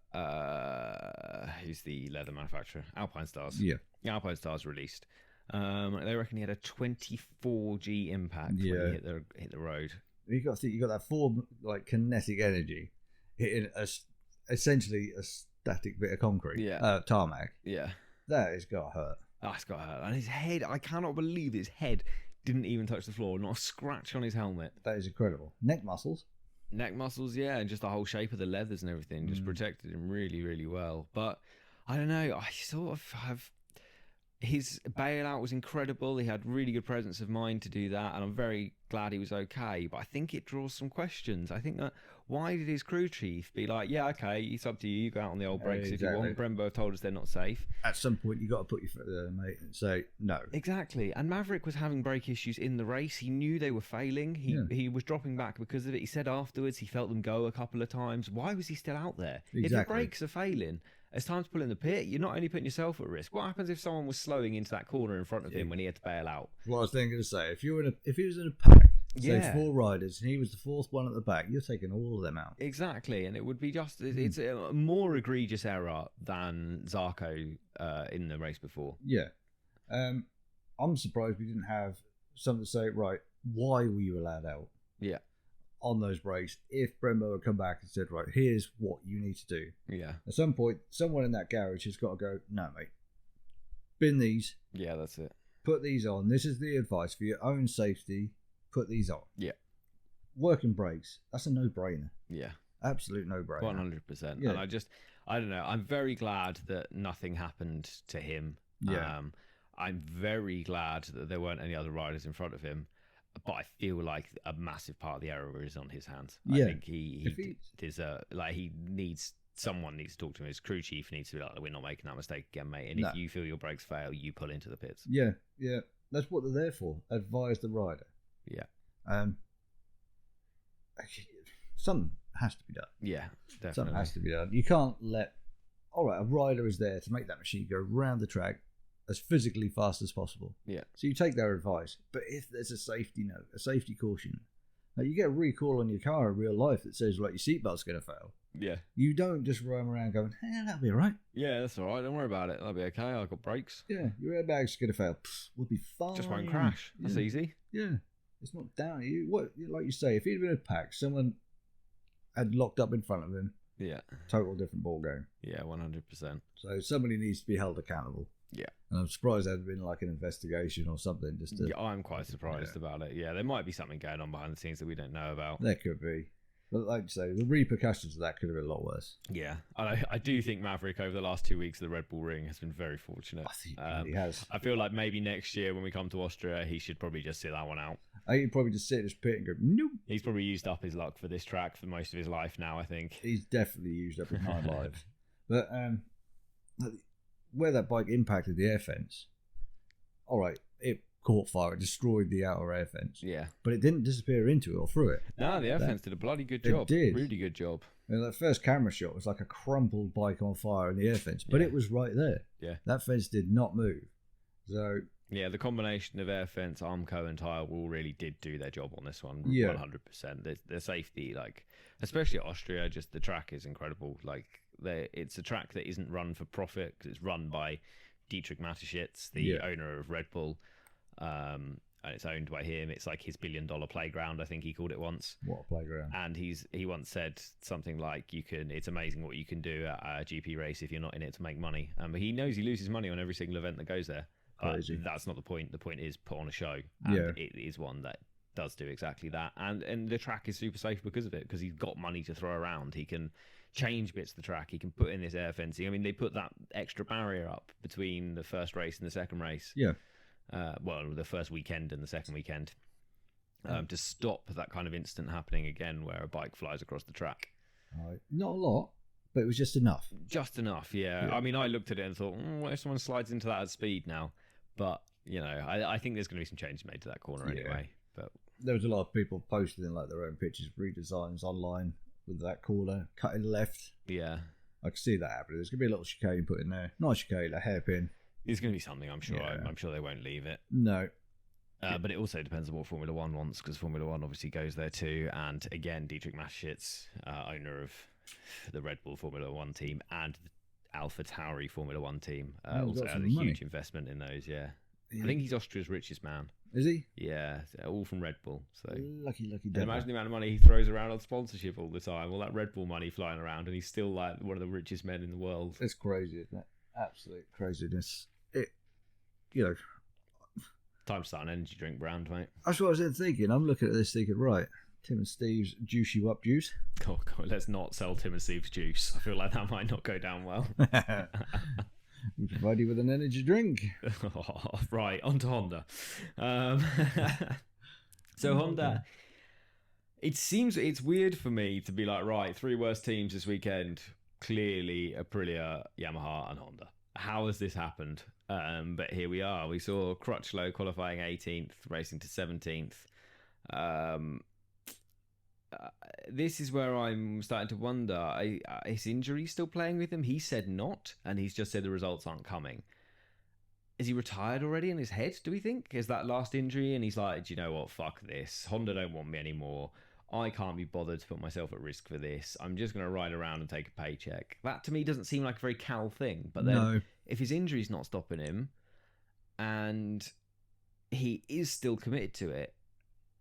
who's the leather manufacturer? Alpine Stars. Yeah. Alpine Stars released. They reckon he had a 24G impact when he hit the road. You got to think, you got that form like kinetic energy hitting essentially a static bit of concrete. Yeah. Tarmac. Yeah. That has got to hurt. That's got to hurt. And his head, I cannot believe his head didn't even touch the floor. Not a scratch on his helmet. That is incredible. Neck muscles, yeah, and just the whole shape of the leathers and everything just protected him really, really well. But I don't know, I sort of have... His bailout was incredible. He had really good presence of mind to do that, and I'm very glad he was okay. But I think it draws some questions. I think that why did his crew chief be like, yeah, okay, it's up to you. You go out on the old brakes if you want. Brembo told us they're not safe. At some point, you got to put your foot there, mate, and say no. Exactly. And Maverick was having brake issues in the race. He knew they were failing. He was dropping back because of it. He said afterwards he felt them go a couple of times. Why was he still out there? Exactly. If the brakes are failing, it's time to pull in the pit. You're not only putting yourself at risk. What happens if someone was slowing into that corner in front of him when he had to bail out? What I was thinking to say, if he was in a pack, say 4 riders, and he was the 4th one at the back, you're taking all of them out. Exactly, and it would be just it's a more egregious error than Zarco in the race before. Yeah, I'm surprised we didn't have something to say. Right, why were you allowed out? Yeah. On those brakes, if Brembo had come back and said, right, here's what you need to do. Yeah. At some point, someone in that garage has got to go, no, mate, bin these. Yeah, that's it. Put these on. This is the advice for your own safety. Put these on. Yeah. Working brakes, that's a no-brainer. Yeah. Absolute no-brainer. 100%. Yeah. And I don't know, I'm very glad that nothing happened to him. Yeah. I'm very glad that there weren't any other riders in front of him. But I feel like a massive part of the error is on his hands. I think someone needs to talk to him. His crew chief needs to be like, we're not making that mistake again, mate. And if you feel your brakes fail, you pull into the pits. Yeah, yeah. That's what they're there for. Advise the rider. Yeah. Something has to be done. Yeah, definitely. Something has to be done. You can't let... All right, a rider is there to make that machine go round the track as physically fast as possible. Yeah. So you take their advice. But if there's a safety note, a safety caution, now you get a recall on your car in real life that says, like, your seatbelt's going to fail. Yeah. You don't just roam around going, that'll be all right. Yeah, that's all right. Don't worry about it. That'll be okay. I've got brakes. Yeah, your airbag's going to fail. We'll be fine. Just won't crash. That's easy. Yeah. It's not down to you. What, like you say, if he'd been in a pack, someone had locked up in front of him. Yeah. Total different ball game. Yeah, 100%. So somebody needs to be held accountable. Yeah. And I'm surprised there had been like an investigation or something. Just to, yeah, I'm quite surprised about it. Yeah, there might be something going on behind the scenes that we don't know about. There could be. But like I say, the repercussions of that could have been a lot worse. Yeah. I do think Maverick over the last 2 weeks of the Red Bull Ring has been very fortunate. I think he has. I feel like maybe next year when we come to Austria, he should probably just sit that one out. I think he'd probably just sit in his pit and go, nope. He's probably used up his luck for this track for most of his life now, I think. He's definitely used up his 9 lives. But where that bike impacted the air fence, all right, it caught fire. It destroyed the outer air fence. Yeah. But it didn't disappear into it or through it. No, the air fence did a bloody good job. It did. Really good job. And that first camera shot was like a crumpled bike on fire in the air fence, but it was right there. Yeah. That fence did not move. So... Yeah, the combination of air fence, Armco, and tyre wall really did do their job on this one. Yeah. 100%. The safety, like, especially at Austria, just the track is incredible. Like, it's a track that isn't run for profit because it's run by Dietrich Mateschitz, the owner of Red Bull, and it's owned by him. It's like his $1 billion playground, I think he called it once. What a playground! And he once said something like, "It's amazing what you can do at a GP race if you're not in it to make money." But he knows he loses money on every single event that goes there. Crazy. That's not the point. The point is put on a show, and it is one that does do exactly that. And the track is super safe because of it, because he's got money to throw around. He can change bits of the track. He can put in this air fencing. I mean, they put that extra barrier up between the first race and the second race. Yeah. Well, the first weekend and the second weekend, to stop that kind of incident happening again, where a bike flies across the track. Not a lot, but it was just enough. Just enough, yeah. I mean, I looked at it and thought, what if someone slides into that at speed now? But, I think there's going to be some changes made to that corner anyway. But there was a lot of people posting like their own pictures, redesigns online with that corner cutting left. Yeah. I can see that happening. There's going to be a little chicane put in there. Not a chicane, a hairpin. There's going to be something, I'm sure. Yeah. I'm sure they won't leave it. No. But it also depends on what Formula One wants, because Formula One obviously goes there too. And again, Dietrich Mateschitz, owner of the Red Bull Formula One team and Alpha Tauri Formula One team, also had a huge investment in those. Yeah, I think he's Austria's richest man. Is he? Yeah, all from Red Bull. So lucky. And imagine the amount of money he throws around on sponsorship all the time. All that Red Bull money flying around, and he's still like one of the richest men in the world. It's crazy, isn't it? Absolute craziness. Time to start an energy drink brand, mate. That's what I was thinking. I'm looking at this thinking, right, Tim and Steve's Juice You Up juice. Oh, God, let's not sell Tim and Steve's juice. I feel like that might not go down well. We provide you with an energy drink. Right, on to Honda. So Honda, it's weird for me to be like, right, 3 worst teams this weekend. Clearly Aprilia, Yamaha and Honda. How has this happened? But here we are. We saw Crutchlow qualifying 18th, racing to 17th. This is where I'm starting to wonder, is injury still playing with him? He said not, and he's just said the results aren't coming. Is he retired already in his head, do we think? Is that last injury, and he's like, do you know what, fuck this. Honda don't want me anymore. I can't be bothered to put myself at risk for this. I'm just going to ride around and take a paycheck. That, to me, doesn't seem like a very Cal thing. But then, if his injury's not stopping him, and he is still committed to it,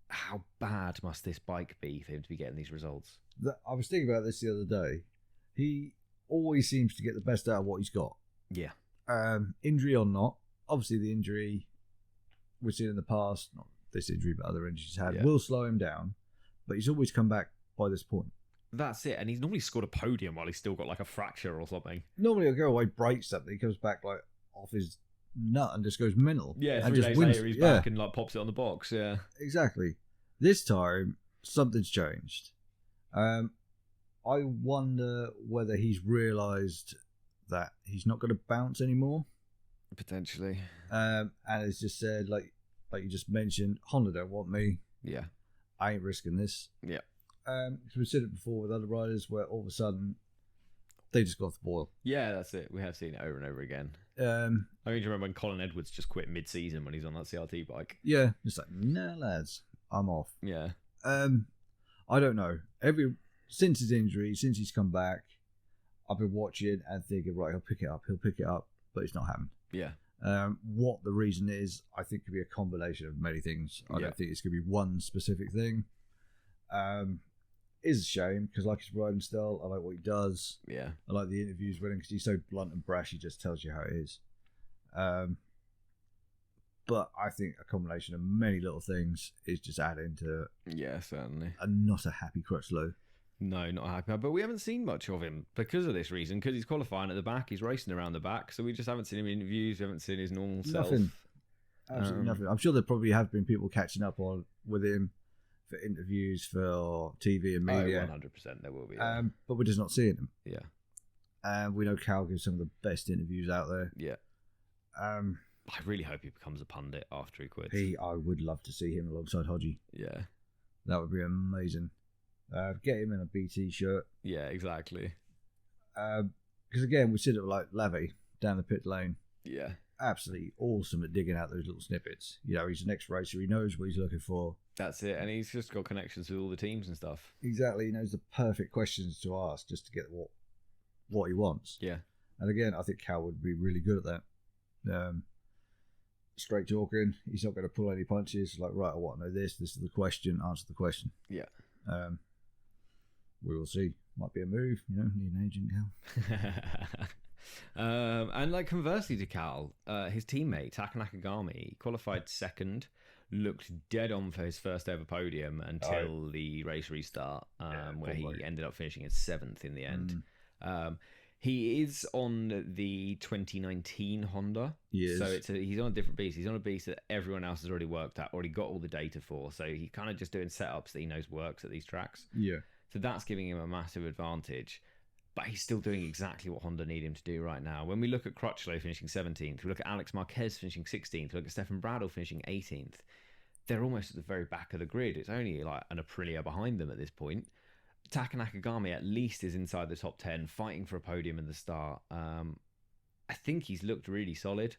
how bad must this bike be for him to be getting these results? I was thinking about this the other day. He always seems to get the best out of what he's got. Yeah. Injury or not, obviously the injury we've seen in the past, not this injury but other injuries he's had, will slow him down, but he's always come back by this point. That's it, and he's normally scored a podium while he's still got like a fracture or something. Normally he'll go away, break something, he comes back like off his nut and just goes mental. Yeah, and 3 just days wins. later he's back and like pops it on the box. Yeah, exactly. This time something's changed. I wonder whether he's realised that he's not going to bounce anymore. Potentially. And it's just said, like you just mentioned, Honda don't want me. Yeah. I ain't risking this. Yeah. We've seen it before with other riders where all of a sudden they just go off the boil. Yeah, that's it. We have seen it over and over again. I mean, do you remember when Colin Edwards just quit mid-season when he's on that CRT bike? Yeah. Just like, nah, lads, I'm off. Yeah. I don't know. Since his injury, since he's come back, I've been watching and thinking, right, he'll pick it up, but it's not happened. Yeah. What the reason is, I think could be a combination of many things. I don't think it's going to be one specific thing. Is a shame because I like his riding style. I like what he does. Yeah. I like the interviews with him because he's so blunt and brash. He just tells you how it is. But I think a combination of many little things is just adding to. Yeah, certainly. Not a happy Crutchlow. No, not happy. But we haven't seen much of him because of this reason. Because he's qualifying at the back, he's racing around the back, so we just haven't seen him in interviews. We haven't seen his normal self. Nothing. Absolutely nothing. I'm sure there probably have been people catching up with him for interviews, for TV and media. 100% there will be. But we're just not seeing him. Yeah. And we know Cal gives some of the best interviews out there. Yeah. I really hope he becomes a pundit after he quits. I would love to see him alongside Hodgie. Yeah. That would be amazing. Get him in a BT shirt. Yeah, exactly. Because again, we sit at like Lavey down the pit lane. Yeah. Absolutely awesome at digging out those little snippets. You know, he's an ex-racer. He knows what he's looking for. That's it. And he's just got connections with all the teams and stuff. Exactly. He knows the perfect questions to ask just to get what he wants. Yeah. And again, I think Cal would be really good at that. Straight talking. He's not going to pull any punches. Like, right, I want to know this. This is the question. Answer the question. Yeah. We will see. Might be a move. You know, need an agent, Cal. And like conversely to Cal, his teammate Taka Nakagami qualified second, looked dead on for his first ever podium until the race restart, where he ended up finishing in 7th in the end. He is on the 2019 Honda, so he's on a different beast. He's on a beast that everyone else has already worked at, already got all the data for. So he's kind of just doing setups that he knows works at these tracks. Yeah. So that's giving him a massive advantage. But he's still doing exactly what Honda need him to do right now. When we look at Crutchlow finishing 17th, we look at Alex Marquez finishing 16th, we look at Stefan Bradl finishing 18th, they're almost at the very back of the grid. It's only like an Aprilia behind them at this point. Taka Nakagami at least is inside the top 10, fighting for a podium at the start. I think he's looked really solid.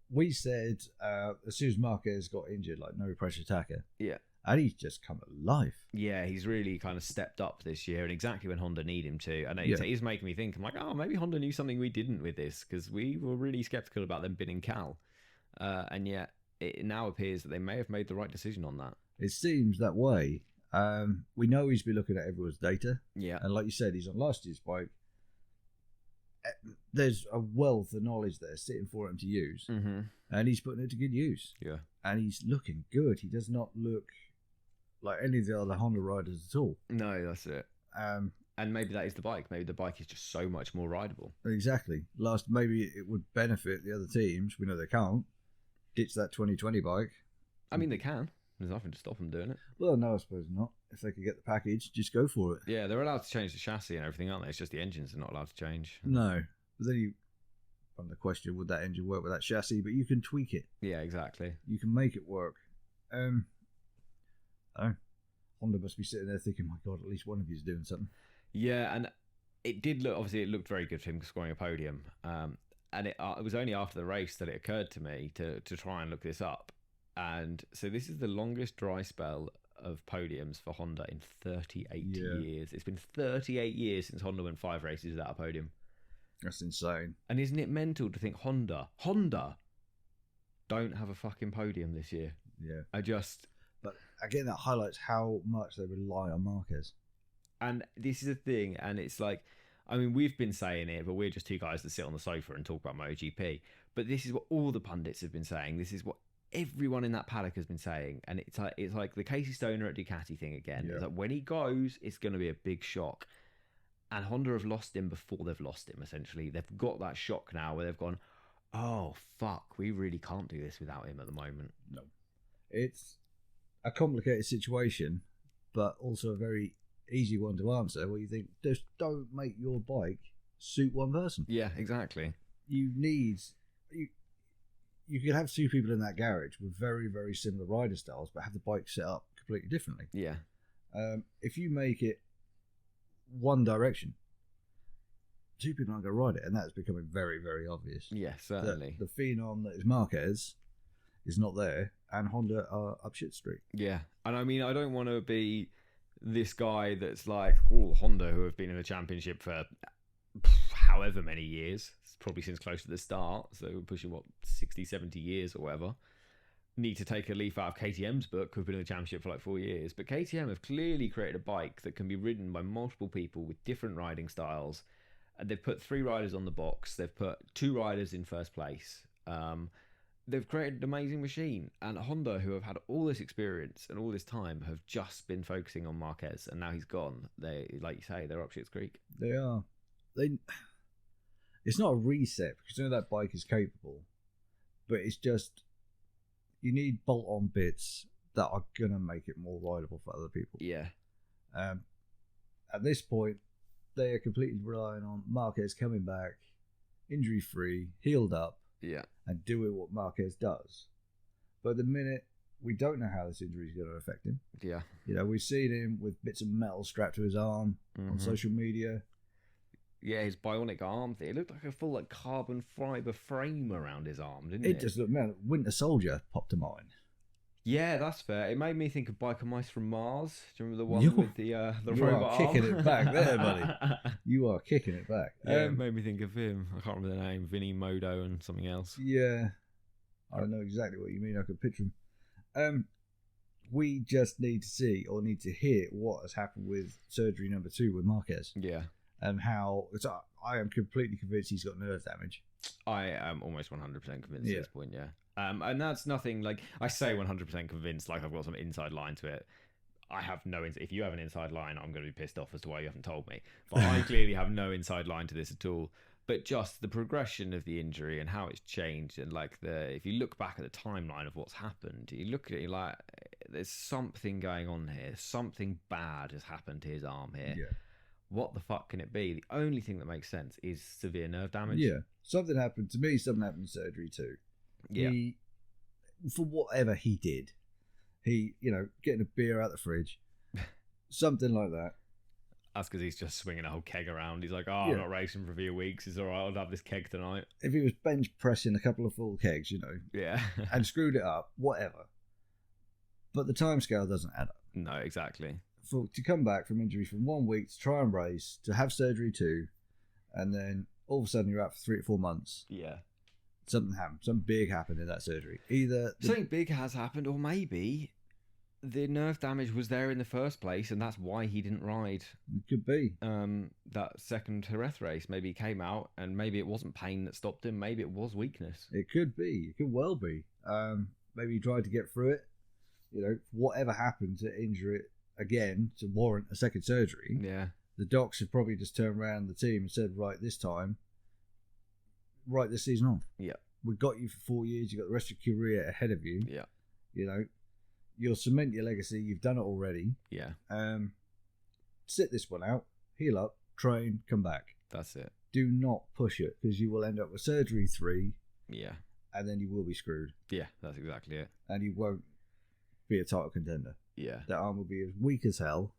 We said as soon as Marquez got injured, like no pressure Taka. Yeah. And he's just come alive. Yeah, he's really kind of stepped up this year, and exactly when Honda need him to. And it's making me think, I'm like, oh, maybe Honda knew something we didn't with this, because we were really skeptical about them binning Cal. And yet, it now appears that they may have made the right decision on that. It seems that way. We know he's been looking at everyone's data. Yeah. And like you said, he's on last year's bike. There's a wealth of knowledge there sitting for him to use. Mm-hmm. And he's putting it to good use. Yeah. And he's looking good. He does not look like any of the other Honda riders at all. No, that's it. And maybe that is the bike. Maybe the bike is just so much more rideable. Exactly. Maybe it would benefit the other teams. We know they can't. Ditch that 2020 bike. I mean, they can. There's nothing to stop them doing it. Well, no, I suppose not. If they could get the package, just go for it. Yeah, they're allowed to change the chassis and everything, aren't they? It's just the engines are not allowed to change. No. But then you run the question, would that engine work with that chassis? But you can tweak it. Yeah, exactly. You can make it work. Honda must be sitting there thinking, my God, at least one of you is doing something. Yeah, and it did look, obviously, it looked very good for him scoring a podium. And it was only after the race that it occurred to me to try and look this up. And so this is the longest dry spell of podiums for Honda in 38 years. It's been 38 years since Honda won 5 races without a podium. That's insane. And isn't it mental to think Honda don't have a fucking podium this year? Yeah. But again, that highlights how much they rely on Marquez. And this is a thing, and it's like, I mean, we've been saying it, but we're just two guys that sit on the sofa and talk about MotoGP. But this is what all the pundits have been saying. This is what everyone in that paddock has been saying. And it's like the Casey Stoner at Ducati thing again. Yeah. It's like when he goes, it's going to be a big shock. And Honda have lost him before they've lost him, essentially. They've got that shock now where they've gone, oh, fuck, we really can't do this without him at the moment. No. It's a complicated situation, but also a very easy one to answer, where you think, just don't make your bike suit one person. Yeah, exactly. You could have 2 people in that garage with very, very similar rider styles, but have the bike set up completely differently. Yeah. If you make it one direction, 2 people aren't going to ride it, and that's becoming very, very obvious. Yeah, certainly. The phenom that is Marquez is not there, and Honda are up shit street. Yeah, and I mean, I don't want to be this guy that's like, oh, Honda, who have been in the championship for however many years, probably since close to the start, so we're pushing, 60, 70 years or whatever, need to take a leaf out of KTM's book, who've been in the championship for like 4 years. But KTM have clearly created a bike that can be ridden by multiple people with different riding styles. And they've put 3 riders on the box. They've put 2 riders in first place. They've created an amazing machine. And Honda, who have had all this experience and all this time, have just been focusing on Marquez. And now he's gone. They, like you say, they're up shit's creek. They are. It's not a reset, because you know that bike is capable. But it's just, you need bolt-on bits that are going to make it more rideable for other people. Yeah. At this point, they are completely relying on Marquez coming back, injury-free, healed up, Yeah. and doing what Marquez does. But the minute we don't know how this injury is going to affect him. Yeah. You know, we've seen him with bits of metal strapped to his arm on social media. Yeah, his bionic arm thing. It looked like a full like carbon fiber frame around his arm, didn't it? It just looked, man, Winter Soldier popped to mind. Yeah, that's fair. It made me think of Biker Mice from Mars. Do you remember the one with the robot are kicking arm? it back there, buddy. You are kicking it back. Yeah, it made me think of him. I can't remember the name. Vinny Modo and something else. Yeah, I don't know exactly what you mean. I could picture him. We just need to see or need to hear what has happened with surgery number 2 with Marquez. Yeah. And how I am completely convinced he's got nerve damage. I am almost 100% convinced at this point, yeah. And that's nothing like I say 100% convinced, like I've got some inside line to it. I have no. If you have an inside line, I'm going to be pissed off as to why you haven't told me. But I clearly have no inside line to this at all. But just the progression of the injury and how it's changed, and like if you look back at the timeline of what's happened, you look at it like there's something going on here. Something bad has happened to his arm here. Yeah. What the fuck can it be? The only thing that makes sense is severe nerve damage. Yeah. Something happened to me, something happened in surgery too. Yeah. For whatever he did, getting a beer out the fridge, something like that. That's because he's just swinging a whole keg around. He's like, I'm not racing for a few weeks. It's all right. I'll have this keg tonight. If he was bench pressing a couple of full kegs, Yeah. and screwed it up, whatever. But the timescale doesn't add up. No, exactly. To come back from injury from 1 week to try and race, to have surgery too, and then all of a sudden you're out for 3 or 4 months. Yeah. Something happened. Something big happened in that surgery. Either something big has happened, or maybe the nerve damage was there in the first place, and that's why he didn't ride. It could be. That second Jerez race. Maybe he came out, and maybe it wasn't pain that stopped him. Maybe it was weakness. It could be. It could well be. Maybe he tried to get through it. Whatever happened to injure it again to warrant a second surgery. Yeah. The docs have probably just turned around the team and said, right, this time, write this season off. Yeah. We've got you for 4 years. You've got the rest of your career ahead of you. Yeah. You'll cement your legacy. You've done it already. Yeah. Sit this one out, heal up, train, come back. That's it. Do not push it, because you will end up with surgery 3. Yeah. And then you will be screwed. Yeah, that's exactly it. And you won't be a title contender. Yeah. That arm will be as weak as hell.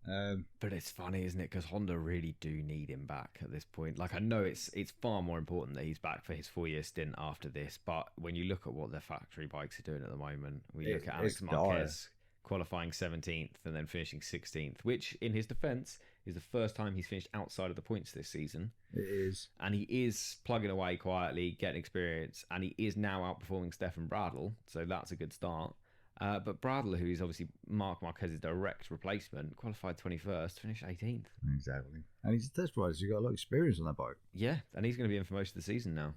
But it's funny, isn't it? Because Honda really do need him back at this point. Like, I know it's far more important that he's back for his 4-year stint after this. But when you look at what their factory bikes are doing at the moment, we look at Alex Marquez qualifying 17th and then finishing 16th, which, in his defence, is the first time he's finished outside of the points this season. It is. And he is plugging away quietly, getting experience, and he is now outperforming Stefan Bradl, so that's a good start. But Bradl, who is obviously Marc Marquez's direct replacement, qualified 21st, finished 18th. Exactly. And he's a test rider, so he's got a lot of experience on that bike. Yeah, and he's going to be in for most of the season now.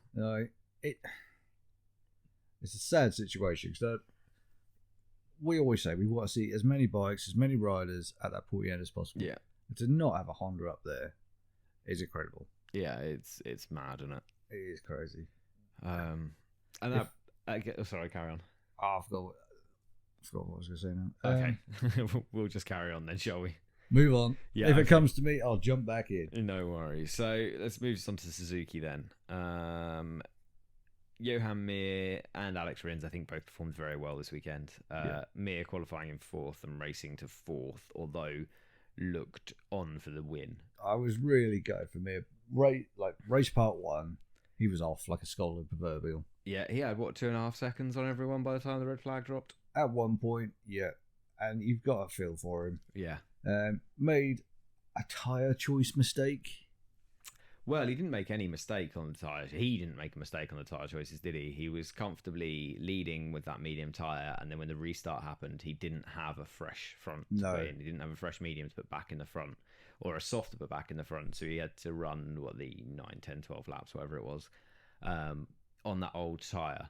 It's a sad situation, because we always say we want to see as many bikes, as many riders at that pointy end as possible. Yeah. And to not have a Honda up there is incredible. Yeah, it's mad, isn't it? It is crazy. Sorry, carry on. I forgot what I was going to say now. Okay, we'll just carry on then, shall we? Move on. Yeah, if it comes to me, I'll jump back in. No worries. So let's move on to Suzuki then. Johan Mir and Alex Rins, I think, both performed very well this weekend. Mir qualifying in 4th and racing to 4th, although looked on for the win. I was really gutted for Mir. Race part 1, he was off like a scolded proverbial. Yeah, he had, 2.5 seconds on everyone by the time the red flag dropped? At one point, yeah. And you've got to feel for him. Yeah. Made a tyre choice mistake. Well, he didn't make any mistake on the tyres. He didn't make a mistake on the tyre choices, did he? He was comfortably leading with that medium tyre, and then when the restart happened, he didn't have a fresh front to put in. He didn't have a fresh medium to put back in the front, or a soft to put back in the front, so he had to run, the 9, 10, 12 laps, whatever it was, on that old tyre.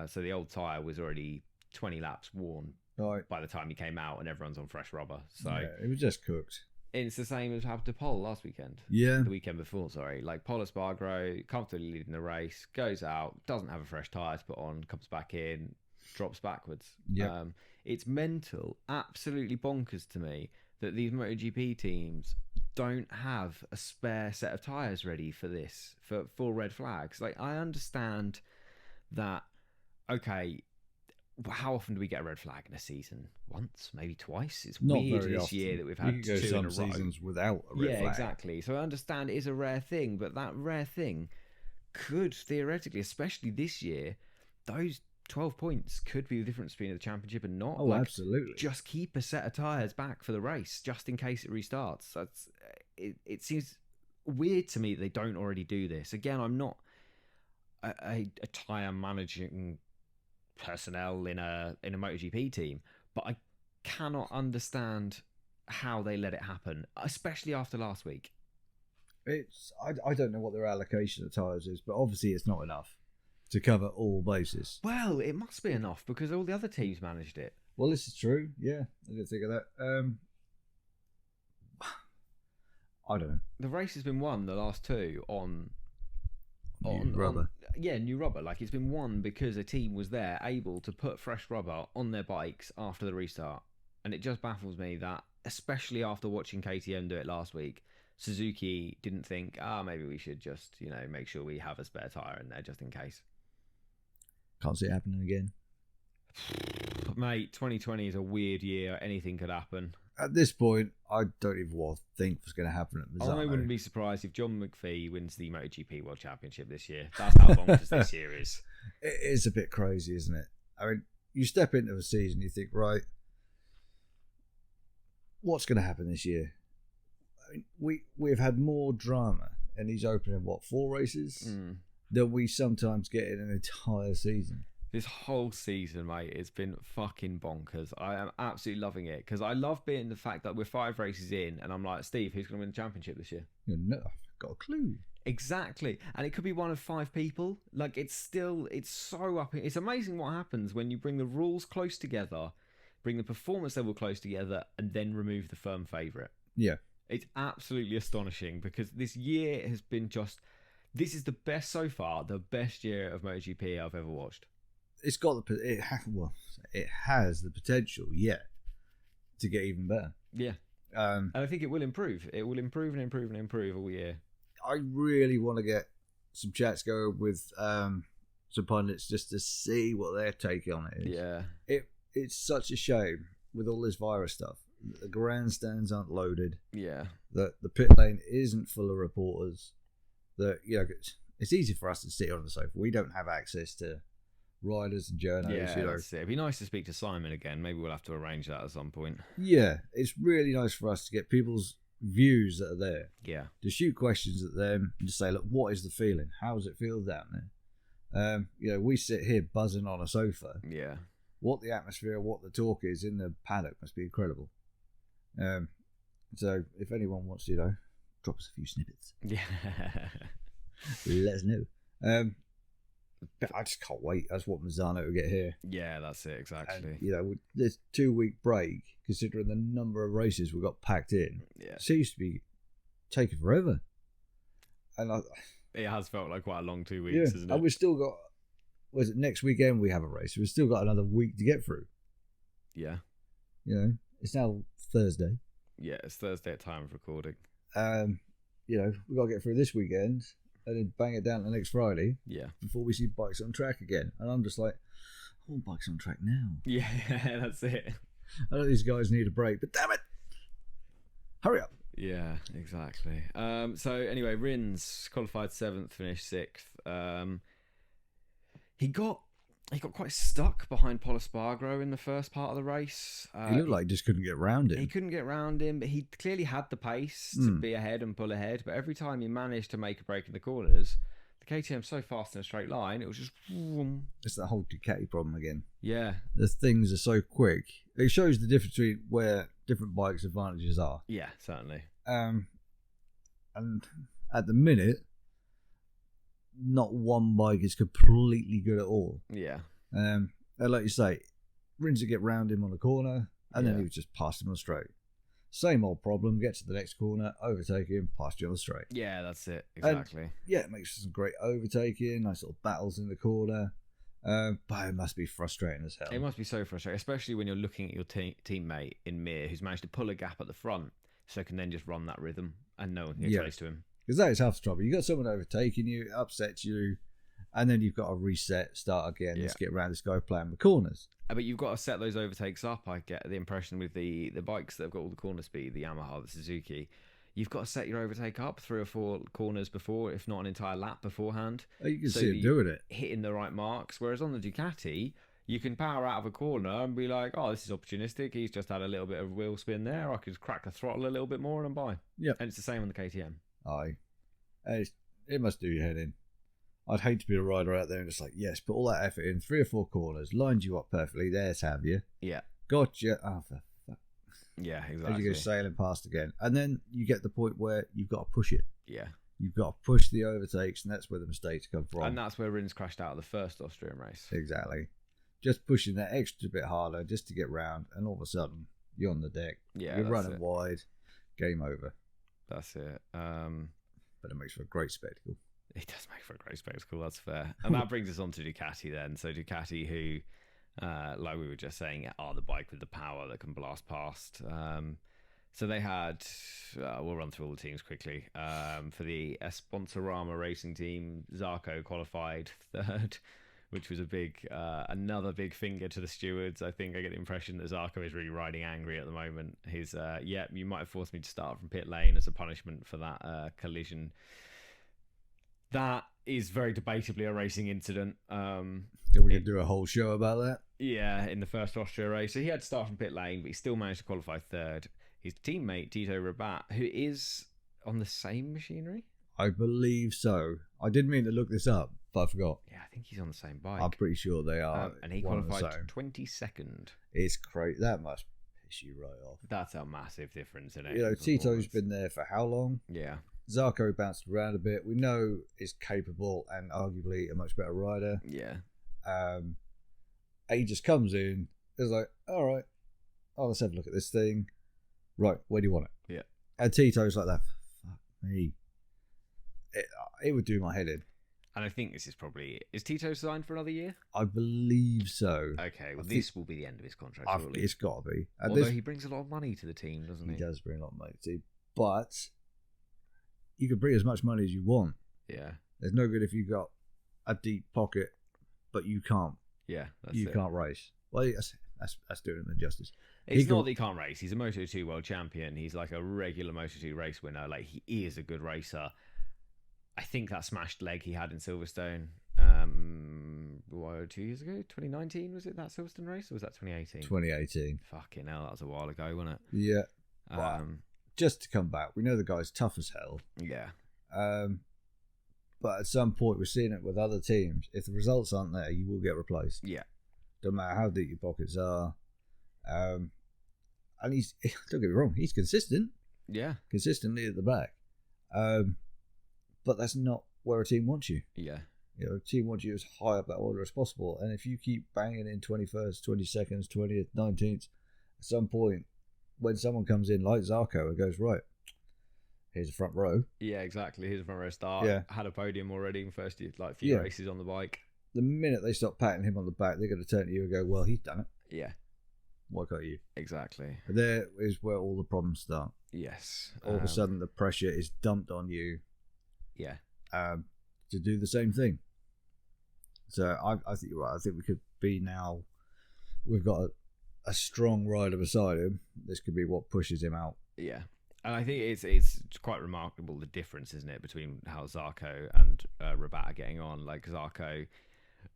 So the old tyre was already 20 laps worn by the time he came out, and everyone's on fresh rubber. So it was just cooked. It's the same as happened to Pol last weekend. Yeah. The weekend before, sorry. Like, Pol Espargaro, comfortably leading the race, goes out, doesn't have a fresh tyre to put on, comes back in, drops backwards. Yeah. It's mental, absolutely bonkers to me that these MotoGP teams don't have a spare set of tyres ready for this, for red flags. Like, I understand that, okay, how often do we get a red flag in a season? Once, maybe twice. It's Not weird very this often. year that we've You had could go 2 some in a row. seasons without a red Yeah, flag. exactly. So I understand it is a rare thing, but that rare thing could theoretically, especially this year, those 12 points could be the difference between the championship and not. Oh, like, absolutely. Just keep a set of tyres back for the race, just in case it restarts. It seems weird to me that they don't already do this. Again, I'm not a tyre managing personnel in a MotoGP team, but I cannot understand how they let it happen, especially after last week. I don't know what their allocation of tyres is, but obviously it's not enough to cover all bases. Well, it must be enough because all the other teams managed it. Well, this is true. Yeah, I didn't think of that. I don't know. The race has been won the last 2 on rubber. New rubber. Like, it's been won because a team was there able to put fresh rubber on their bikes after the restart. And it just baffles me that, especially after watching KTM do it last week, Suzuki didn't think, maybe we should just, make sure we have a spare tyre in there just in case. Can't see it happening again. Mate, 2020 is a weird year. Anything could happen. At this point, I don't even want to think what's going to happen at Misano. I wouldn't be surprised if John McPhee wins the MotoGP World Championship this year. That's how bonkers this year is. It is a bit crazy, isn't it? I mean, you step into a season, you think, right, what's going to happen this year? I mean, we've had more drama in these opening, 4 races than we sometimes get in an entire season. This whole season, mate, it's been fucking bonkers. I am absolutely loving it because I love being the fact that we're 5 races in and I'm like, Steve, who's going to win the championship this year? No, I've got a clue. Exactly. And it could be one of 5 people. Like, it's so up. It's amazing what happens when you bring the rules close together, bring the performance level close together, and then remove the firm favourite. Yeah. It's absolutely astonishing because this year has been this is the best so far, the best year of MotoGP I've ever watched. It's got it has the potential yet to get even better. Yeah. And I think it will improve. It will improve and improve and improve all year. I really want to get some chats going with some pundits just to see what their take on it is. Yeah. It's such a shame with all this virus stuff. The grandstands aren't loaded. Yeah. That the pit lane isn't full of reporters. That it's easy for us to sit on the sofa. We don't have access to riders and journalists. Yeah, that's it. It'd be nice to speak to Simon again. Maybe we'll have to arrange that at some point. Yeah, it's really nice for us to get people's views that are there. Yeah. To shoot questions at them and to say, look, what is the feeling? How does it feel down there? We sit here buzzing on a sofa. Yeah. What the atmosphere, what the talk is in the paddock must be incredible. So if anyone wants to, drop us a few snippets. Yeah. Let us know. I just can't wait. That's what Misano will get here. Yeah, that's it, exactly. And, with this 2-week break, considering the number of races we got packed in, seems to be taking forever. And it has felt like quite a long 2 weeks, isn't it? And we've still got, next weekend we have a race. We've still got another week to get through. Yeah. It's now Thursday. Yeah, it's Thursday at time of recording. We've got to get through this weekend and then bang it down to next Friday. Yeah. Before we see bikes on track again. And I'm just like, I want bikes on track now. Yeah, that's it. I know these guys need a break, but damn it, hurry up. Yeah, exactly. So anyway, Rins qualified 7th, finished 6th. He got quite stuck behind Pol Espargaro in the first part of the race. He looked like he just couldn't get around him. He couldn't get around him, but he clearly had the pace to be ahead and pull ahead. But every time he managed to make a break in the corners, the KTM's so fast in a straight line, it was just... Vroom. It's the whole Ducati problem again. Yeah. The things are so quick. It shows the difference between where different bikes' advantages are. Yeah, certainly. And at the minute, not one bike is completely good at all. Yeah. And like you say, Rins would get round him on the corner, and then he would just pass him on the straight. Same old problem. Get to the next corner, overtake him, pass you on the straight. Yeah, that's it. Exactly. And, it makes some great overtaking, nice little battles in the corner. But it must be frustrating as hell. It must be so frustrating, especially when you're looking at your teammate in Mir, who's managed to pull a gap at the front. so can then just run that rhythm and no one can get close to him. Because that is half the trouble. You got someone overtaking you, it upsets you, and then you've got to reset, start again, just get around this guy playing the corners. But you've got to set those overtakes up. I get the impression with the bikes that have got all the corner speed, the Yamaha, the Suzuki, you've got to set your overtake up 3 or 4 corners before, if not an entire lap beforehand. Oh, you can see him doing it. Hitting the right marks. Whereas on the Ducati, you can power out of a corner and be like, oh, this is opportunistic. He's just had a little bit of wheel spin there. I could crack the throttle a little bit more and I'm by. Yeah. And it's the same on the KTM. Aye. It must do your head in. I'd hate to be a rider out there and just like, yes, put all that effort in, 3 or 4 corners, lined you up perfectly, there's have you. Yeah. Gotcha. Oh, for fuck. Yeah, exactly. As you go sailing past again. And then you get the point where you've got to push it. Yeah. You've got to push the overtakes, and that's where the mistakes come from. And that's where Rins crashed out of the first Austrian race. Exactly. Just pushing that extra bit harder just to get round, and all of a sudden, you're on the deck. Yeah, you're running wide. Game over. That's it. But it makes for a great spectacle. It does make for a great spectacle, that's fair. And that brings us on to Ducati then. So Ducati, who, like we were just saying, are the bike with the power that can blast past. So they had, we'll run through all the teams quickly. For the Sponsorama racing team, Zarco qualified 3rd, which was another big finger to the stewards. I think I get the impression that Zarco is really riding angry at the moment. His, you might have forced me to start from pit lane as a punishment for that collision. That is very debatably a racing incident. Did we do a whole show about that? Yeah, in the first Austria race. So he had to start from pit lane, but he still managed to qualify 3rd. His teammate, Tito Rabat, who is on the same machinery? I believe so. I didn't mean to look this up, but I forgot. Yeah, I think he's on the same bike. I'm pretty sure they are. And he qualified 22nd. It's crazy. That must piss you right off. That's a massive difference in it. You know, Tito's been there for how long? Yeah. Zarco bounced around a bit. We know is capable and arguably a much better rider. Yeah. He just comes in. It's like, all right, let's have a look at this thing. Right, where do you want it? Yeah. And Tito's like that. Fuck me. It would do my head in. And I think this is probably... Is Tito signed for another year? I believe so. Okay, well, this will be the end of his contract, surely. It's got to be. And although he brings a lot of money to the team, doesn't he? He does bring a lot of money to the team. But you can bring as much money as you want. Yeah. There's no good if you've got a deep pocket, but you can't. Yeah, you can't race. Well, that's doing him injustice. It's not that he can't race. He's a Moto2 world champion. He's like a regular Moto2 race winner. Like, he is a good racer. I think that smashed leg he had in Silverstone 2 years ago, 2019, was it that Silverstone race, or was that 2018? 2018. Fucking hell, that was a while ago, wasn't it? Yeah. Just to come back, we know the guy's tough as hell. Yeah. But at some point, we're seeing it with other teams. If the results aren't there, you will get replaced. Yeah. Don't matter how deep your pockets are. And he's, don't get me wrong, he's consistent. Yeah. Consistently at the back. But that's not where a team wants you. Yeah. You know, a team wants you as high up that order as possible. And if you keep banging in 21st, 22nd, 20th, 19th, at some point, when someone comes in like Zarco and goes, right, here's a front row. Yeah, exactly. Here's a front row start. Yeah. Had a podium already in first year, like a few races on the bike. The minute they stop patting him on the back, they're going to turn to you and go, well, he's done it. Yeah. Why can't you? Exactly. But there is where all the problems start. Yes. All of a sudden, the pressure is dumped on you. Yeah. To do the same thing. So I think you're right. I think we could be now. We've got a strong rider beside him. This could be what pushes him out. Yeah. And I think it's quite remarkable, the difference, isn't it, between how Zarco and Rabat are getting on. Like, Zarco,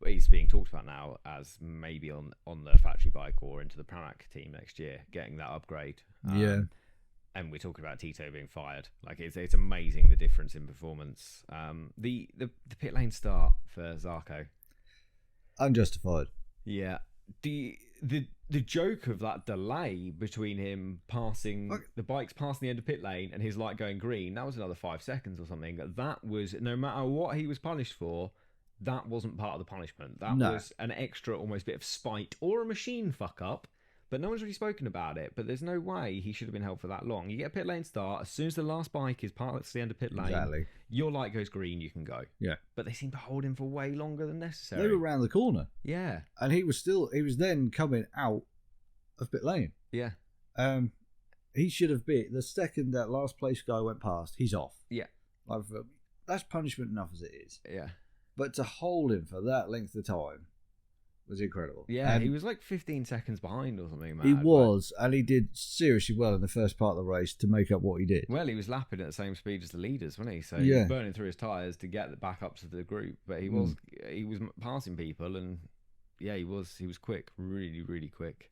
he's being talked about now as maybe on the factory bike or into the Pramac team next year, getting that upgrade. Yeah. And we're talking about Tito being fired. Like, it's amazing the difference in performance. The pit lane start for Zarco, unjustified. Yeah. The joke of that delay between him passing the bikes passing the end of pit lane and his light going green, that was another 5 seconds or something. That was, no matter what he was punished for, that wasn't part of the punishment. That was an extra almost bit of spite or a machine fuck up. But no one's really spoken about it. But there's no way he should have been held for that long. You get a pit lane start. As soon as the last bike is past the end of pit lane, your light goes green, you can go. Yeah. But they seem to hold him for way longer than necessary. They were around the corner. Yeah. And he was then coming out of pit lane. Yeah. he should have been the second that last place guy went past. He's off. Yeah. Like, that's punishment enough as it is. Yeah. But to hold him for that length of time was incredible. Yeah, and he was like 15 seconds behind or something, man. He was, and he did seriously well in the first part of the race to make up what he did. Well, he was lapping at the same speed as the leaders, wasn't he? So Yeah. he was burning through his tyres to get the back up to the group. But he was passing people, and yeah, he was quick, really, really quick.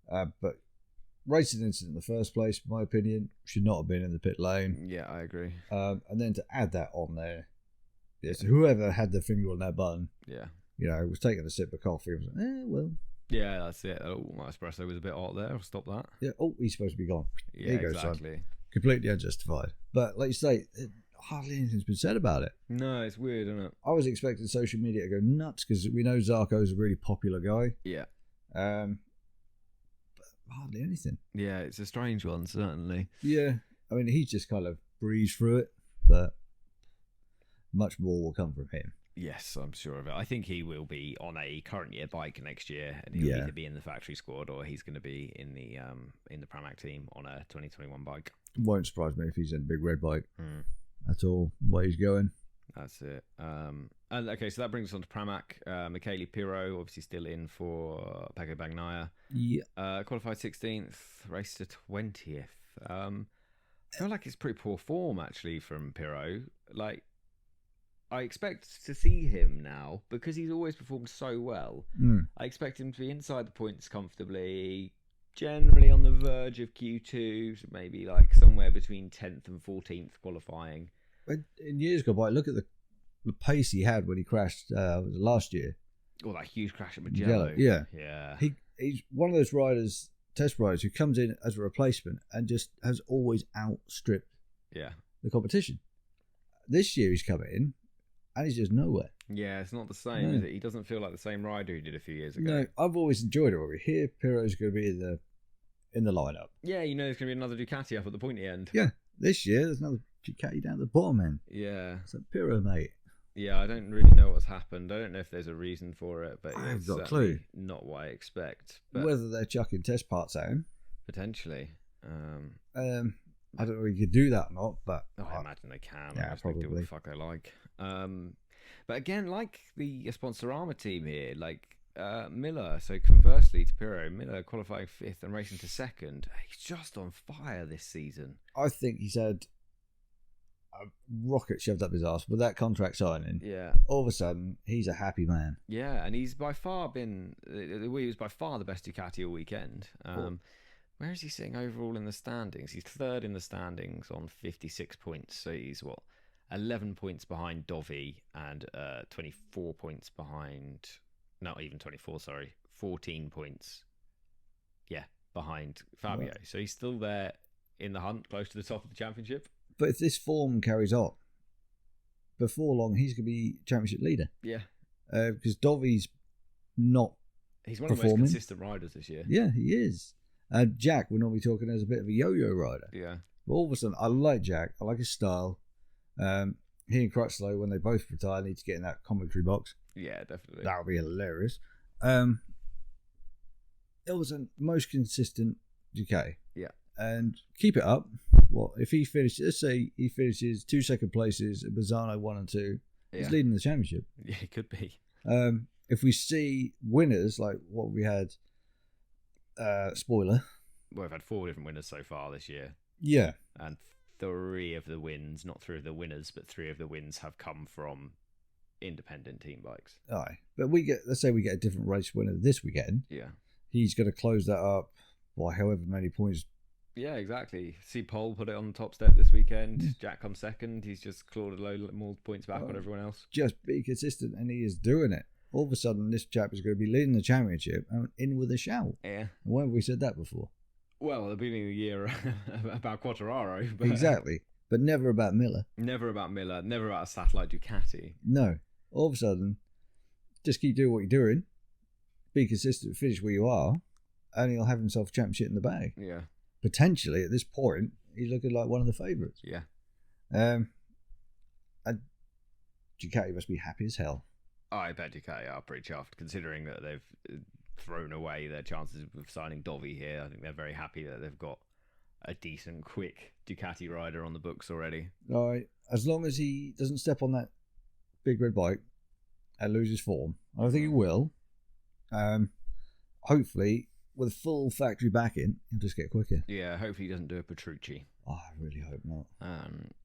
But racing incident in the first place, in my opinion, should not have been in the pit lane. Yeah, I agree. And then to add that on there, yes, whoever had their finger on that button, Yeah. Was taking a sip of coffee. I was like, well. Yeah, that's it. Oh, my espresso was a bit hot there. I'll stop that. Yeah. Oh, he's supposed to be gone. Yeah, there you go, exactly. son. Completely unjustified. But like you say, hardly anything's been said about it. No, it's weird, isn't it? I was expecting social media to go nuts because we know Zarco's a really popular guy. Yeah. But hardly anything. Yeah, it's a strange one, certainly. Yeah. I mean, he's just kind of breezed through it, but much more will come from him. Yes, I'm sure of it. I think he will be on a current year bike next year, and he'll either be in the factory squad or he's going to be in the Pramac team on a 2021 bike. Won't surprise me if he's in a big red bike. That's all where he's going. That's it. And okay, so that brings us on to Pramac. Michele Pirro, obviously still in for Pecco Bagnaia. Yeah. Qualified 16th, raced to 20th. I feel like it's pretty poor form actually from Pirro. Like, I expect to see him now because he's always performed so well. I expect him to be inside the points comfortably, generally on the verge of Q2, so maybe like somewhere between 10th and 14th qualifying. In years go by, look at the pace he had when he crashed last year. Oh, that huge crash at Mugello. Yeah. He's one of those riders, test riders, who comes in as a replacement and just has always outstripped the competition. This year he's come in and he's just nowhere. Yeah, it's not the same, is it? He doesn't feel like the same rider he did a few years ago. No, I've always enjoyed it where we hear Pirro's going to be in the lineup. Yeah, there's going to be another Ducati up at the pointy end. Yeah, this year there's another Ducati down at the bottom end. Yeah. It's a Pirro, mate. Yeah, I don't really know what's happened. I don't know if there's a reason for it, but I've it's got a clue. Not what I expect. But whether they're chucking test parts at him. Potentially. I don't know if you could do that or not, but I imagine they can. Yeah, probably. They do what the fuck they like. But again, like the Sponsorama team here, like Miller, so conversely to Pirro, Miller qualifying 5th and racing to 2nd. He's just on fire this season. I think he's had a rocket shoved up his ass with that contract signing. Yeah. All of a sudden, he's a happy man. Yeah, and he's by far he was by far the best Ducati all weekend. Where is he sitting overall in the standings? He's 3rd in the standings on 56 points. So he's 11 points behind Dovi and 24 points behind... Not even 24, sorry. 14 points. Yeah, behind Fabio. Right. So he's still there in the hunt, close to the top of the championship. But if this form carries on, before long, he's going to be championship leader. Yeah. Because Dovi's not He's one of the most consistent riders this year. Yeah, he is. Jack, we're normally talking as a bit of a yo-yo rider. Yeah. But all of a sudden, I like Jack. I like his style. He and Crutchlow, when they both retire, need to get in that commentary box. Yeah, definitely. That would be hilarious. It was the most consistent Ducati. Yeah. And keep it up. Well, if he finishes, let's say he finishes 2 second places at Bazzano 1 and 2, he's leading the championship. Yeah, it could be. If we see winners like what we had, spoiler. Well, we've had 4 different winners so far this year. Yeah. And 3 of the wins, not 3 of the winners, but 3 of the wins have come from independent team bikes. Aye. But let's say we get a different race winner this weekend. Yeah. He's going to close that up by however many points. Yeah, exactly. See Paul put it on the top step this weekend. Jack comes 2nd. He's just clawed a load more points back on everyone else. Just be consistent, and he is doing it. All of a sudden, this chap is going to be leading the championship and in with a shout. Yeah. When have we said that before? Well, at the beginning of the year about Quartararo. But exactly. But never about Miller. Never about Miller. Never about a satellite Ducati. No. All of a sudden, just keep doing what you're doing. Be consistent, finish where you are, and he'll have himself a championship in the bag. Yeah. Potentially, at this point, he's looking like one of the favourites. Yeah. And Ducati must be happy as hell. I bet Ducati are pretty chuffed, considering that they've thrown away their chances of signing Dovi here. I think they're very happy that they've got a decent, quick Ducati rider on the books already. All right, as long as he doesn't step on that big red bike and lose his form, I don't think he will. Hopefully, with full factory backing, he'll just get quicker. Yeah, hopefully he doesn't do a Petrucci. Oh, I really hope not.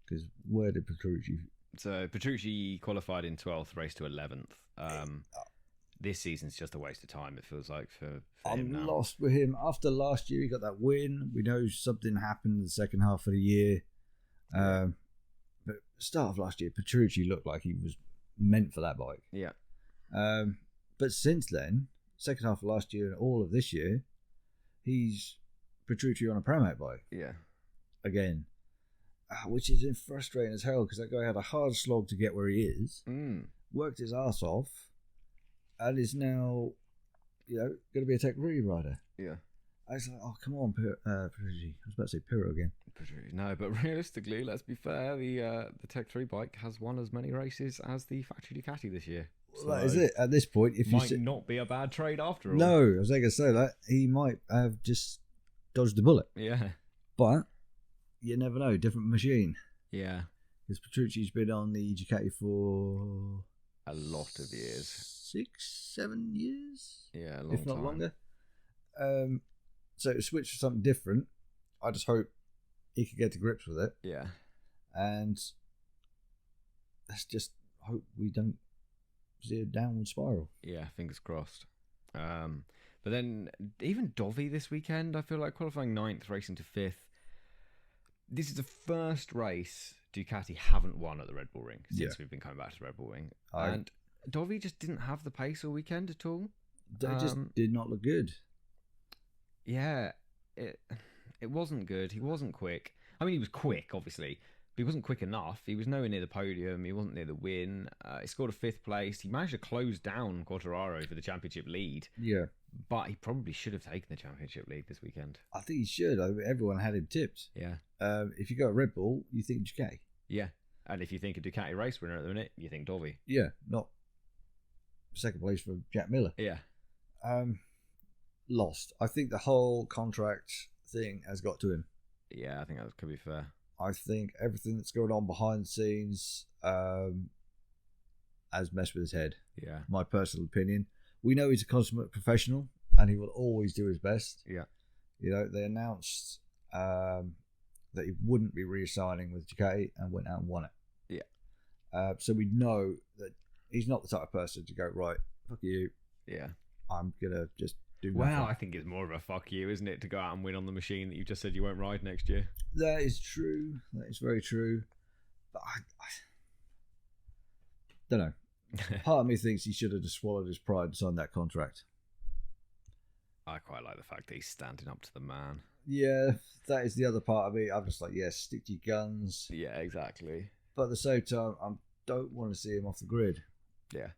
Because where did Petrucci... So Petrucci qualified in 12th, raced to 11th. This season's just a waste of time, it feels like, for him now. I'm lost with him. After last year, he got that win. We know something happened in the second half of the year. But start of last year, Petrucci looked like he was meant for that bike. Yeah. But since then, second half of last year and all of this year, he's Petrucci on a Pramac bike. Yeah. Again. Which is frustrating as hell, because that guy had a hard slog to get where he is, worked his ass off, and is now, going to be a Tech 3 rider. Yeah. I was like, oh, come on, Petrucci. I was about to say Pirro again. No, but realistically, let's be fair, the Tech 3 bike has won as many races as the factory Ducati this year. So that is it. At this point, if might not be a bad trade after all. No, I was going to say that. He might have just dodged the bullet. Yeah. But you never know. Different machine. Yeah. Because Petrucci's been on the Ducati for a lot of years. 6-7 years? Yeah, a long if not time. longer. So to switch to something different, I just hope he can get to grips with it. Yeah. And let's just hope we don't see a downward spiral. Yeah, fingers crossed. But then even Dovi this weekend, I feel like qualifying 9th, racing to 5th. This is the first race Ducati haven't won at the Red Bull Ring since we've been coming back to the Red Bull Ring. And Dovi just didn't have the pace all weekend at all. They just did not look good. Yeah, it wasn't good. He wasn't quick. I mean, he was quick, obviously, but he wasn't quick enough. He was nowhere near the podium. He wasn't near the win. He scored a 5th place. He managed to close down Quartararo for the championship lead. Yeah. But he probably should have taken the championship lead this weekend. I think he should. Everyone had him tipped. Yeah. If you go at Red Bull, you think Ducati. Yeah. And if you think a Ducati race winner at the minute, you think Dovi. Yeah, not second place for Jack Miller. Yeah. Lost. I think the whole contract thing has got to him. Yeah, I think that could be fair. I think everything that's going on behind the scenes has messed with his head. Yeah. My personal opinion. We know he's a consummate professional and he will always do his best. Yeah. They announced that he wouldn't be re-signing with Ducati and went out and won it. Yeah. So we know that he's not the type of person to go, right, fuck you. Yeah. I'm going to just do nothing. Well, I think it's more of a fuck you, isn't it, to go out and win on the machine that you just said you won't ride next year. That is true. That is very true. But I don't know. Part of me thinks he should have just swallowed his pride and signed that contract. I quite like the fact that he's standing up to the man. Yeah, that is the other part of me. I'm just like, stick to your guns. Yeah, exactly. But at the same time, I don't want to see him off the grid. Yeah.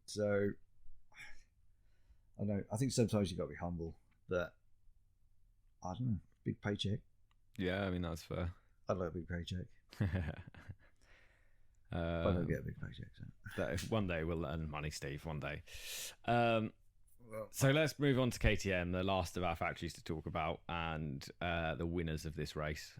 So, I don't know. I think sometimes you've got to be humble. But, I don't know. Big paycheck. Yeah, I mean, that's fair. I'd like a big paycheck. But I don't get a big paycheck. So. One day we'll earn money, Steve. One day. So let's move on to KTM, the last of our factories to talk about, and the winners of this race.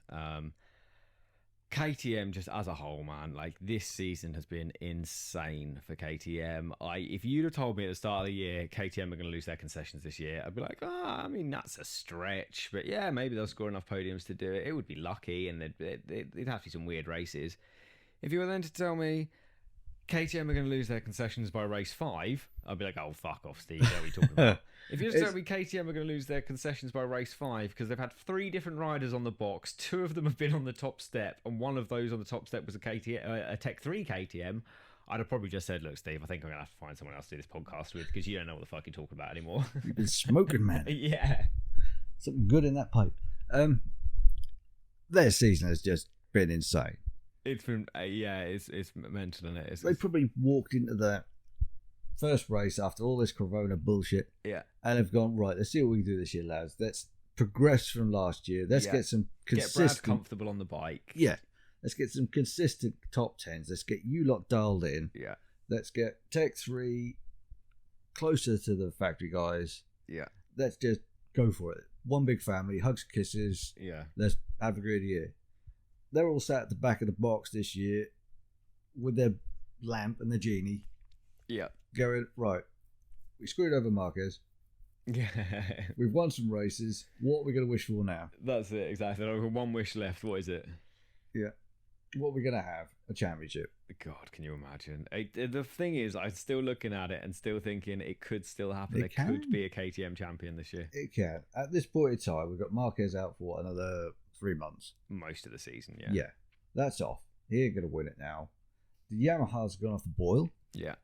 KTM, just as a whole, man, like this season has been insane for KTM. If you'd have told me at the start of the year KTM are going to lose their concessions this year, I'd be like, I mean, that's a stretch, but yeah, maybe they'll score enough podiums to do it. It would be lucky, and they'd have to be some weird races. If you were then to tell me KTM are going to lose their concessions by race 5, I'd be like, oh, fuck off, Steve. What are we talking about? If you just tell me KTM are going to lose their concessions by race 5 because they've had 3 different riders on the box, 2 of them have been on the top step, and one of those on the top step was a Tech 3 KTM, I'd have probably just said, look, Steve, I think I'm going to have to find someone else to do this podcast with because you don't know what the fuck you're talking about anymore. You've been smoking, man. Yeah. Something good in that pipe. Their season has just been insane. It's been, it's mental, isn't it? They probably walked into that first race after all this Corona bullshit. Yeah. And have gone, right, let's see what we can do this year, lads. Let's progress from last year. Let's get some consistent... Get Brad comfortable on the bike. Yeah. Let's get some consistent top 10s. Let's get you lot dialed in. Yeah. Let's get Tech 3 closer to the factory guys. Yeah. Let's just go for it. one big family, hugs, kisses. Yeah. Let's have a good year. They're all sat at the back of the box this year with their lamp and their genie. Yeah. Going, right, we screwed over Marquez. Yeah. We've won some races. What are we going to wish for now? That's it, exactly. I've got one wish left. What is it? Yeah. What are we going to have? A championship. God, can you imagine? The thing is, I'm still looking at it and still thinking it could still happen. It There could be a KTM champion this year. It can. At this point in time, we've got Marquez out for another 3 months. Most of the season, yeah. Yeah. That's off. He ain't going to win it now. The Yamaha's gone off the boil. Yeah.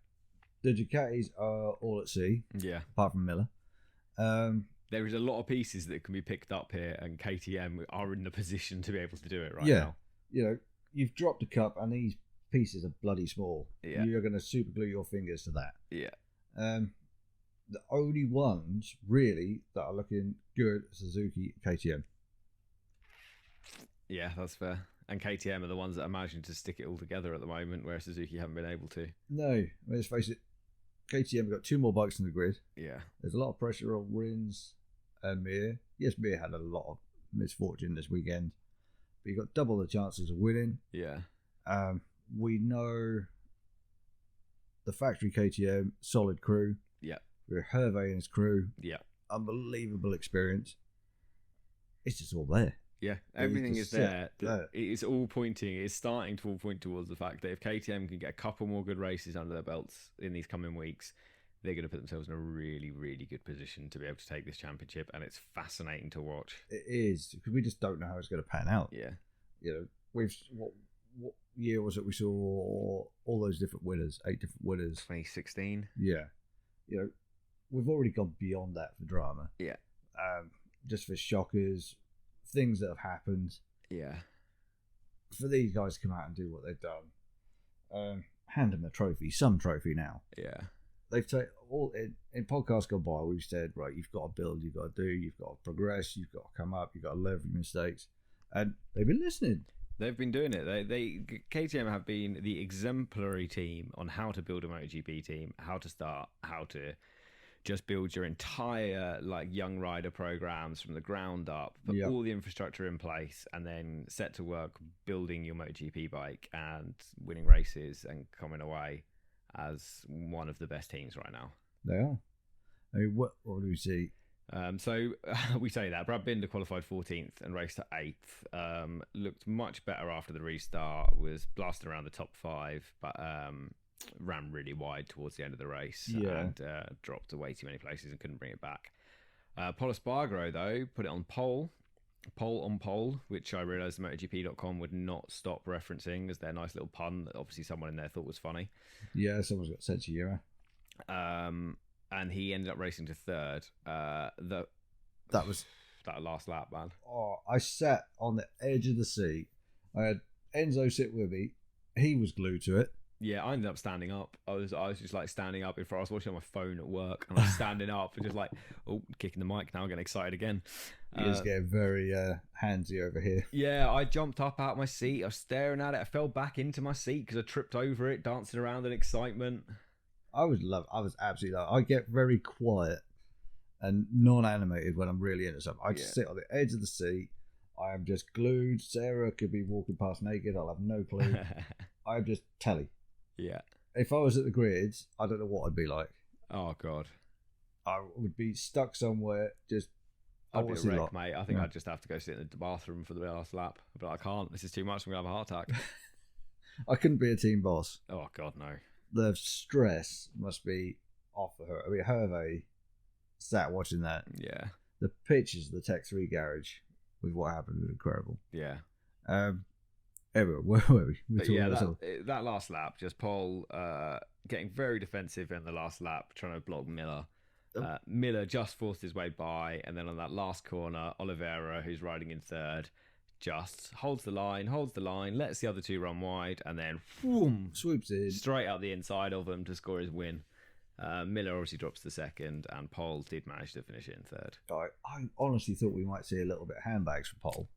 The Ducatis are all at sea. Yeah. Apart from Miller. There is a lot of pieces that can be picked up here, and KTM are in the position to be able to do it right now. You know, you've dropped a cup, and these pieces are bloody small. Yeah. You're going to super glue your fingers to that. Yeah. The only ones really that are looking good are Suzuki and KTM. Yeah, that's fair. And KTM are the ones that are managing to stick it all together at the moment, where Suzuki haven't been able to. No, let's face it. KTM have got 2 more bikes in the grid. Yeah. There's a lot of pressure on Rins and Mir. Yes, Mir had a lot of misfortune this weekend, but you've got double the chances of winning. Yeah. We know the factory KTM, solid crew. Yeah. With Hervé and his crew. Yeah. Unbelievable experience. It's just all there. Yeah, everything is there. there. It's all pointing. It's starting to all point towards the fact that if KTM can get a couple more good races under their belts in these coming weeks, they're going to put themselves in a really, really good position to be able to take this championship, and it's fascinating to watch. It is, because we just don't know how it's going to pan out. Yeah, you know, we've what year was it? We saw all those different winners, 8 different winners. 2016. Yeah, you know, we've already gone beyond that for drama. Yeah, just for shockers. Things that have happened. Yeah. For these guys to come out and do what they've done, hand them a trophy, some trophy now. Yeah. They've taken all in podcasts gone by. We've said, right, you've got to build, you've got to do, you've got to progress, you've got to come up, you've got to learn from your mistakes, and they've been listening. They've been doing it. They KTM have been the exemplary team on how to build a MotoGP team, how to start, how to just build your entire young rider programs from the ground up, put all the infrastructure in place, and then set to work building your MotoGP bike and winning races and coming away as one of the best teams right now. They are. I mean, what do we see? So we say that Brad Binder qualified 14th and raced to 8th. Looked much better after the restart. Was blasting around the top 5, but ran really wide towards the end of the race and dropped away too many places and couldn't bring it back. Pol Espargaro, though, put it on pole on pole, which I realised MotoGP.com would not stop referencing as their nice little pun that obviously someone in there thought was funny. Yeah, someone's got sense of humour. And he ended up racing to 3rd. That was that last lap, man. Oh, I sat on the edge of the seat. I had Enzo sit with me. He was glued to it. Yeah, I ended up standing up. I was just standing up in front. I was watching on my phone at work, and I was standing up and just kicking the mic now, getting excited again. He's getting very handsy over here. Yeah, I jumped up out my seat. I was staring at it. I fell back into my seat because I tripped over it, dancing around in excitement. I was absolutely love. I get very quiet and non-animated when I'm really into something. I just sit on the edge of the seat. I am just glued. Sarah could be walking past naked. I'll have no clue. I'm just telly. Yeah. If I was at the grids, I don't know what I'd be like. Oh, God. I would be stuck somewhere. I'd be a wreck, mate. I think I'd just have to go sit in the bathroom for the last lap. But I can't. This is too much. I'm going to have a heart attack. I couldn't be a team boss. Oh, God, no. The stress must be off of her. I mean, Hervé sat watching that. Yeah. The pictures of the Tech 3 garage with what happened was incredible. Yeah. Anyway, where were we? That last lap, just Paul getting very defensive in the last lap, trying to block Miller. Miller just forced his way by, and then on that last corner, Oliveira, who's riding in 3rd, just holds the line, lets the other 2 run wide, and then whoom, swoops in straight out the inside of them to score his win. Miller obviously drops to 2nd, and Paul did manage to finish it in 3rd. I honestly thought we might see a little bit of handbags from Paul.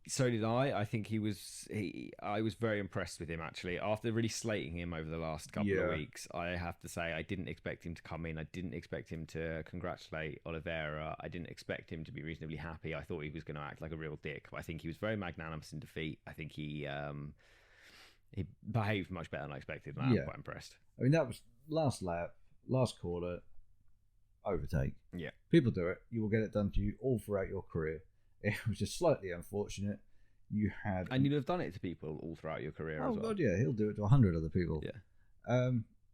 So did I. I think I was very impressed with him, actually. After really slating him over the last couple of weeks, I have to say I didn't expect him to come in. I didn't expect him to congratulate Oliveira. I didn't expect him to be reasonably happy. I thought he was going to act like a real dick. But I think he was very magnanimous in defeat. I think he behaved much better than I expected, and I'm quite impressed. I mean, that was last lap, last corner, overtake. Yeah. People do it. You will get it done to you all throughout your career. It was just slightly unfortunate. And you'd have done it to people all throughout your career as well. Oh, God, yeah. He'll do it to 100 other people. Yeah.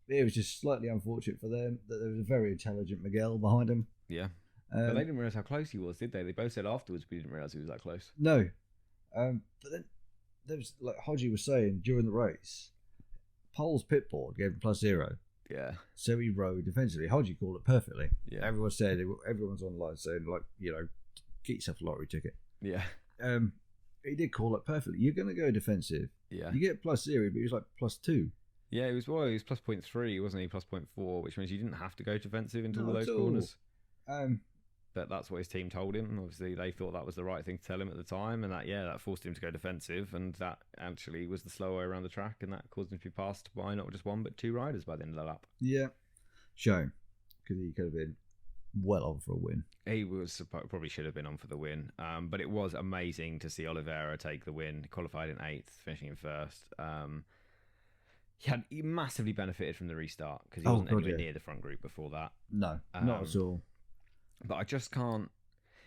It was just slightly unfortunate for them that there was a very intelligent Miguel behind him. Yeah. But they didn't realise how close he was, did they? They both said afterwards we didn't realise he was that close. No. But then there was, like Hodgie was saying during the race, Pole's pit board gave him +0. Yeah. So he rode defensively. Hodgie called it perfectly. Yeah. Everyone's online saying, like, get yourself a lottery ticket. Yeah. He did call it perfectly. You're going to go defensive. Yeah. You get +0, but he was like +2. Yeah, he was +0.3, wasn't he? +0.4, which means you didn't have to go defensive into all those corners. But that's what his team told him. Obviously, they thought that was the right thing to tell him at the time, and that forced him to go defensive, and that actually was the slow way around the track, and that caused him to be passed by not just one but two riders by the end of the lap. Yeah, shame, because he could have been well on for a win. He probably should have been on for the win, but it was amazing to see Oliveira take the win. He qualified in 8th, finishing in 1st. He massively benefited from the restart because he wasn't anywhere near the front group before that. No, not at all. But I just can't.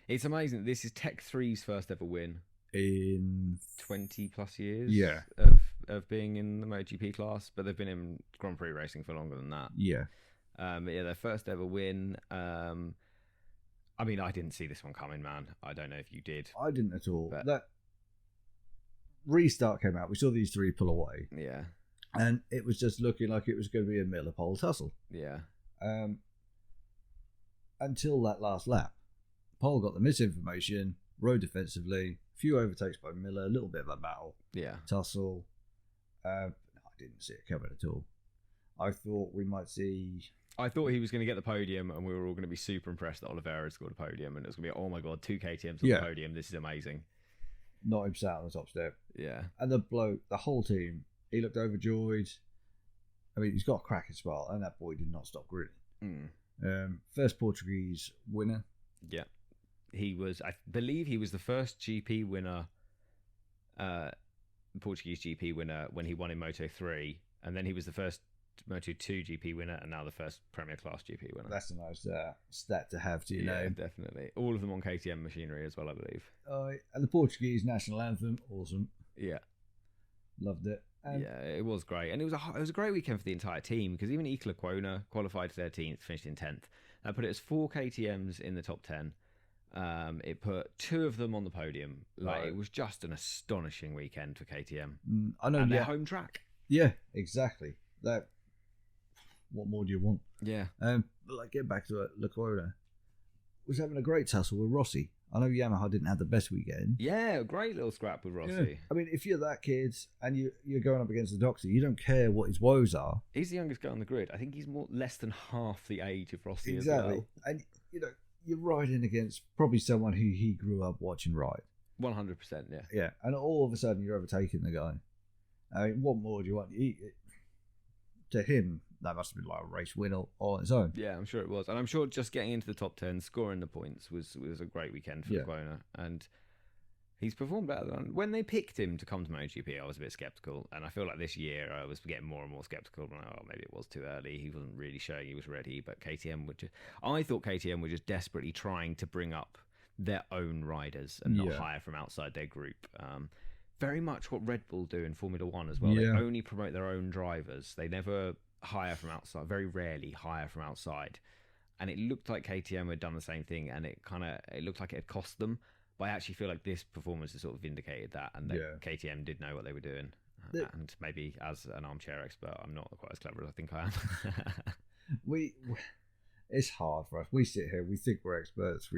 It's amazing. This is Tech 3's first ever win in 20 plus years. Yeah. Of being in the MotoGP class, but they've been in Grand Prix racing for longer than that. Yeah. Their first ever win. I mean, I didn't see this one coming, man. I don't know if you did. I didn't at all. But that restart came out. We saw these three pull away. Yeah. And it was just looking like it was going to be a Miller pole tussle. Yeah. Until that last lap. Pole got the misinformation, rode defensively, few overtakes by Miller, a little bit of a battle. Yeah. Tussle. I didn't see it coming at all. I thought we might see... I thought he was going to get the podium, and we were all going to be super impressed that Oliveira had scored a podium, and it was going to be, oh my God, 2 KTMs on the podium, this is amazing. Not him sat on the top step. Yeah. And the bloke, the whole team, he looked overjoyed. I mean, he's got a cracking smile, and that boy did not stop grinning. First Portuguese winner. Yeah. I believe he was the first GP winner, Portuguese GP winner when he won in Moto 3, and then he was the first Moto 2 GP winner, and now the first Premier Class GP winner. That's a nice stat to have to know. Yeah, definitely. All of them on KTM machinery as well, I believe. And the Portuguese national anthem, awesome. Yeah. Loved it. Yeah, it was great. And it was a great weekend for the entire team, because even Iker Lecuona qualified 13th, finished in 10th. That put it as 4 KTMs in the top 10. It put 2 of them on the podium. It was just an astonishing weekend for KTM. I know. And their home track. Yeah, exactly. What more do you want? Yeah. But get back to it, Lecuona was having a great tussle with Rossi. I know Yamaha didn't have the best weekend. Yeah, a great little scrap with Rossi. Yeah. I mean, if you're that kid and you're going up against the doctor, you don't care what his woes are. He's the youngest guy on the grid. I think he's less than half the age of Rossi as well. And, you're riding against probably someone who he grew up watching ride. 100%, yeah. Yeah, and all of a sudden you're overtaking the guy. I mean, what more do you want? To him, that must have been like a race win all on its own. Yeah, I'm sure it was. And I'm sure just getting into the top 10, scoring the points was a great weekend for Lecuona. And he's performed better than... When they picked him to come to MotoGP, I was a bit sceptical. And I feel like this year I was getting more and more sceptical. Maybe it was too early. He wasn't really showing he was ready. But I thought KTM were just desperately trying to bring up their own riders and not hire from outside their group. Very much what Red Bull do in Formula 1 as well. Yeah. They only promote their own drivers. They never hire from outside, very rarely hire from outside. And it looked like KTM had done the same thing, and it looked like it had cost them. But I actually feel like this performance has sort of vindicated that, and that KTM did know what they were doing. And maybe as an armchair expert, I'm not quite as clever as I think I am. It's hard for us. We sit here, we think we're experts,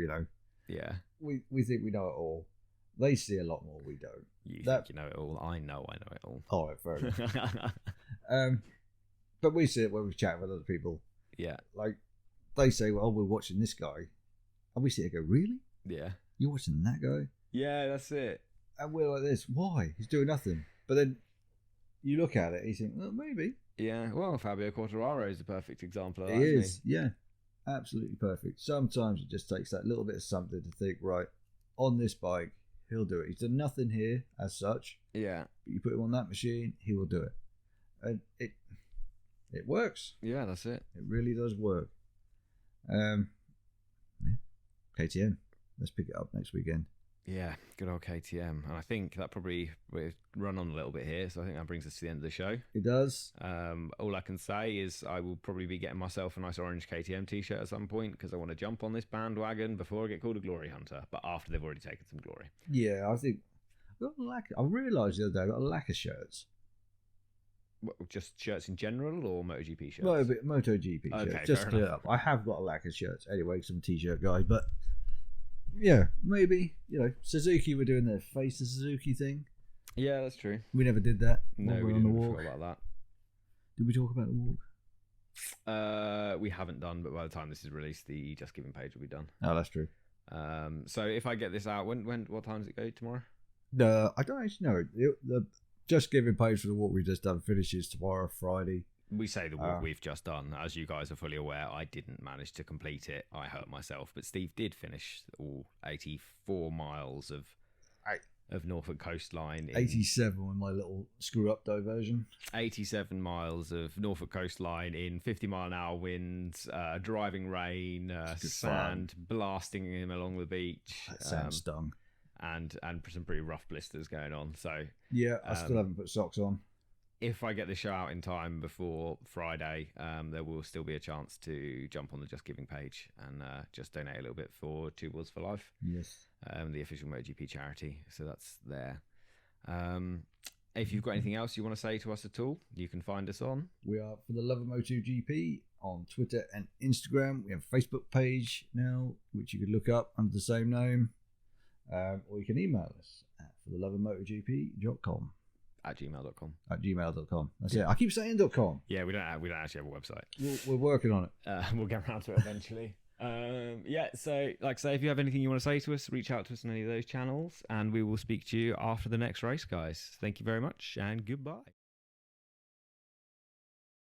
Yeah. We think we know it all. They see a lot more we don't. You think you know it all. I know it all. All right, fair enough. But we see it when we chat with other people. Yeah. Like, they say, well, we're watching this guy. And we sit here and go, really? Yeah. You're watching that guy? Yeah, that's it. And we're like this. Why? He's doing nothing. But then you look at it, you think, well, maybe. Yeah, well, Fabio Quartararo is the perfect example of that, He isn't is, yeah. Absolutely perfect. Sometimes it just takes that little bit of something to think, right, on this bike, he'll do it. He's done nothing here as such. Yeah. But you put him on that machine, he will do it. And it works. Yeah, that's it. It really does work. KTM. Let's pick it up next weekend. Yeah, good old KTM. And I think that probably we've run on a little bit here, so I think that brings us to the end of the show. It does. All I can say is I will probably be getting myself a nice orange KTM t-shirt at some point because I want to jump on this bandwagon before I get called a glory hunter, but after they've already taken some glory. Yeah, I think I realised the other day I got a lack of shirts. What, just shirts in general or MotoGP shirts? No, but MotoGP shirts. Okay, Just clear up. I have got a lack of shirts anyway because I'm a t-shirt guy, but yeah, maybe, Suzuki were doing their Face the Suzuki thing. Yeah, that's true. We never did that. No, we on the didn't walk. forget about that. Did we talk about the walk? We haven't done, but by the time this is released, the Just Giving page will be done. Oh, that's true. So if I get this out, what time does it go tomorrow? I don't actually know. The Just Giving page for the walk we've just done finishes tomorrow, Friday. We say the walk we've just done. As you guys are fully aware, I didn't manage to complete it. I hurt myself, but Steve did finish all 84 miles of Norfolk coastline. 87 with my little screw-up diversion. 87 miles of Norfolk coastline in 50-mile-an-hour winds, driving rain, sand blasting him along the beach. That sand stung. And some pretty rough blisters going on. So yeah, I still haven't put socks on. If I get the show out in time before Friday, there will still be a chance to jump on the Just Giving page and just donate a little bit for Two Wheels for Life. Yes. The official MotoGP charity. So that's there. If you've got anything else you want to say to us at all, you can find us on. We are For the Love of MotoGP on Twitter and Instagram. We have a Facebook page now, which you could look up under the same name. Or you can email us at fortheloveofmotogp.com. At gmail.com. At gmail.com. That's it. I keep saying .com. Yeah, we don't actually have a website. We're working on it. We'll get around to it eventually. So like I say, if you have anything you want to say to us, reach out to us on any of those channels, and we will speak to you after the next race, guys. Thank you very much, and goodbye.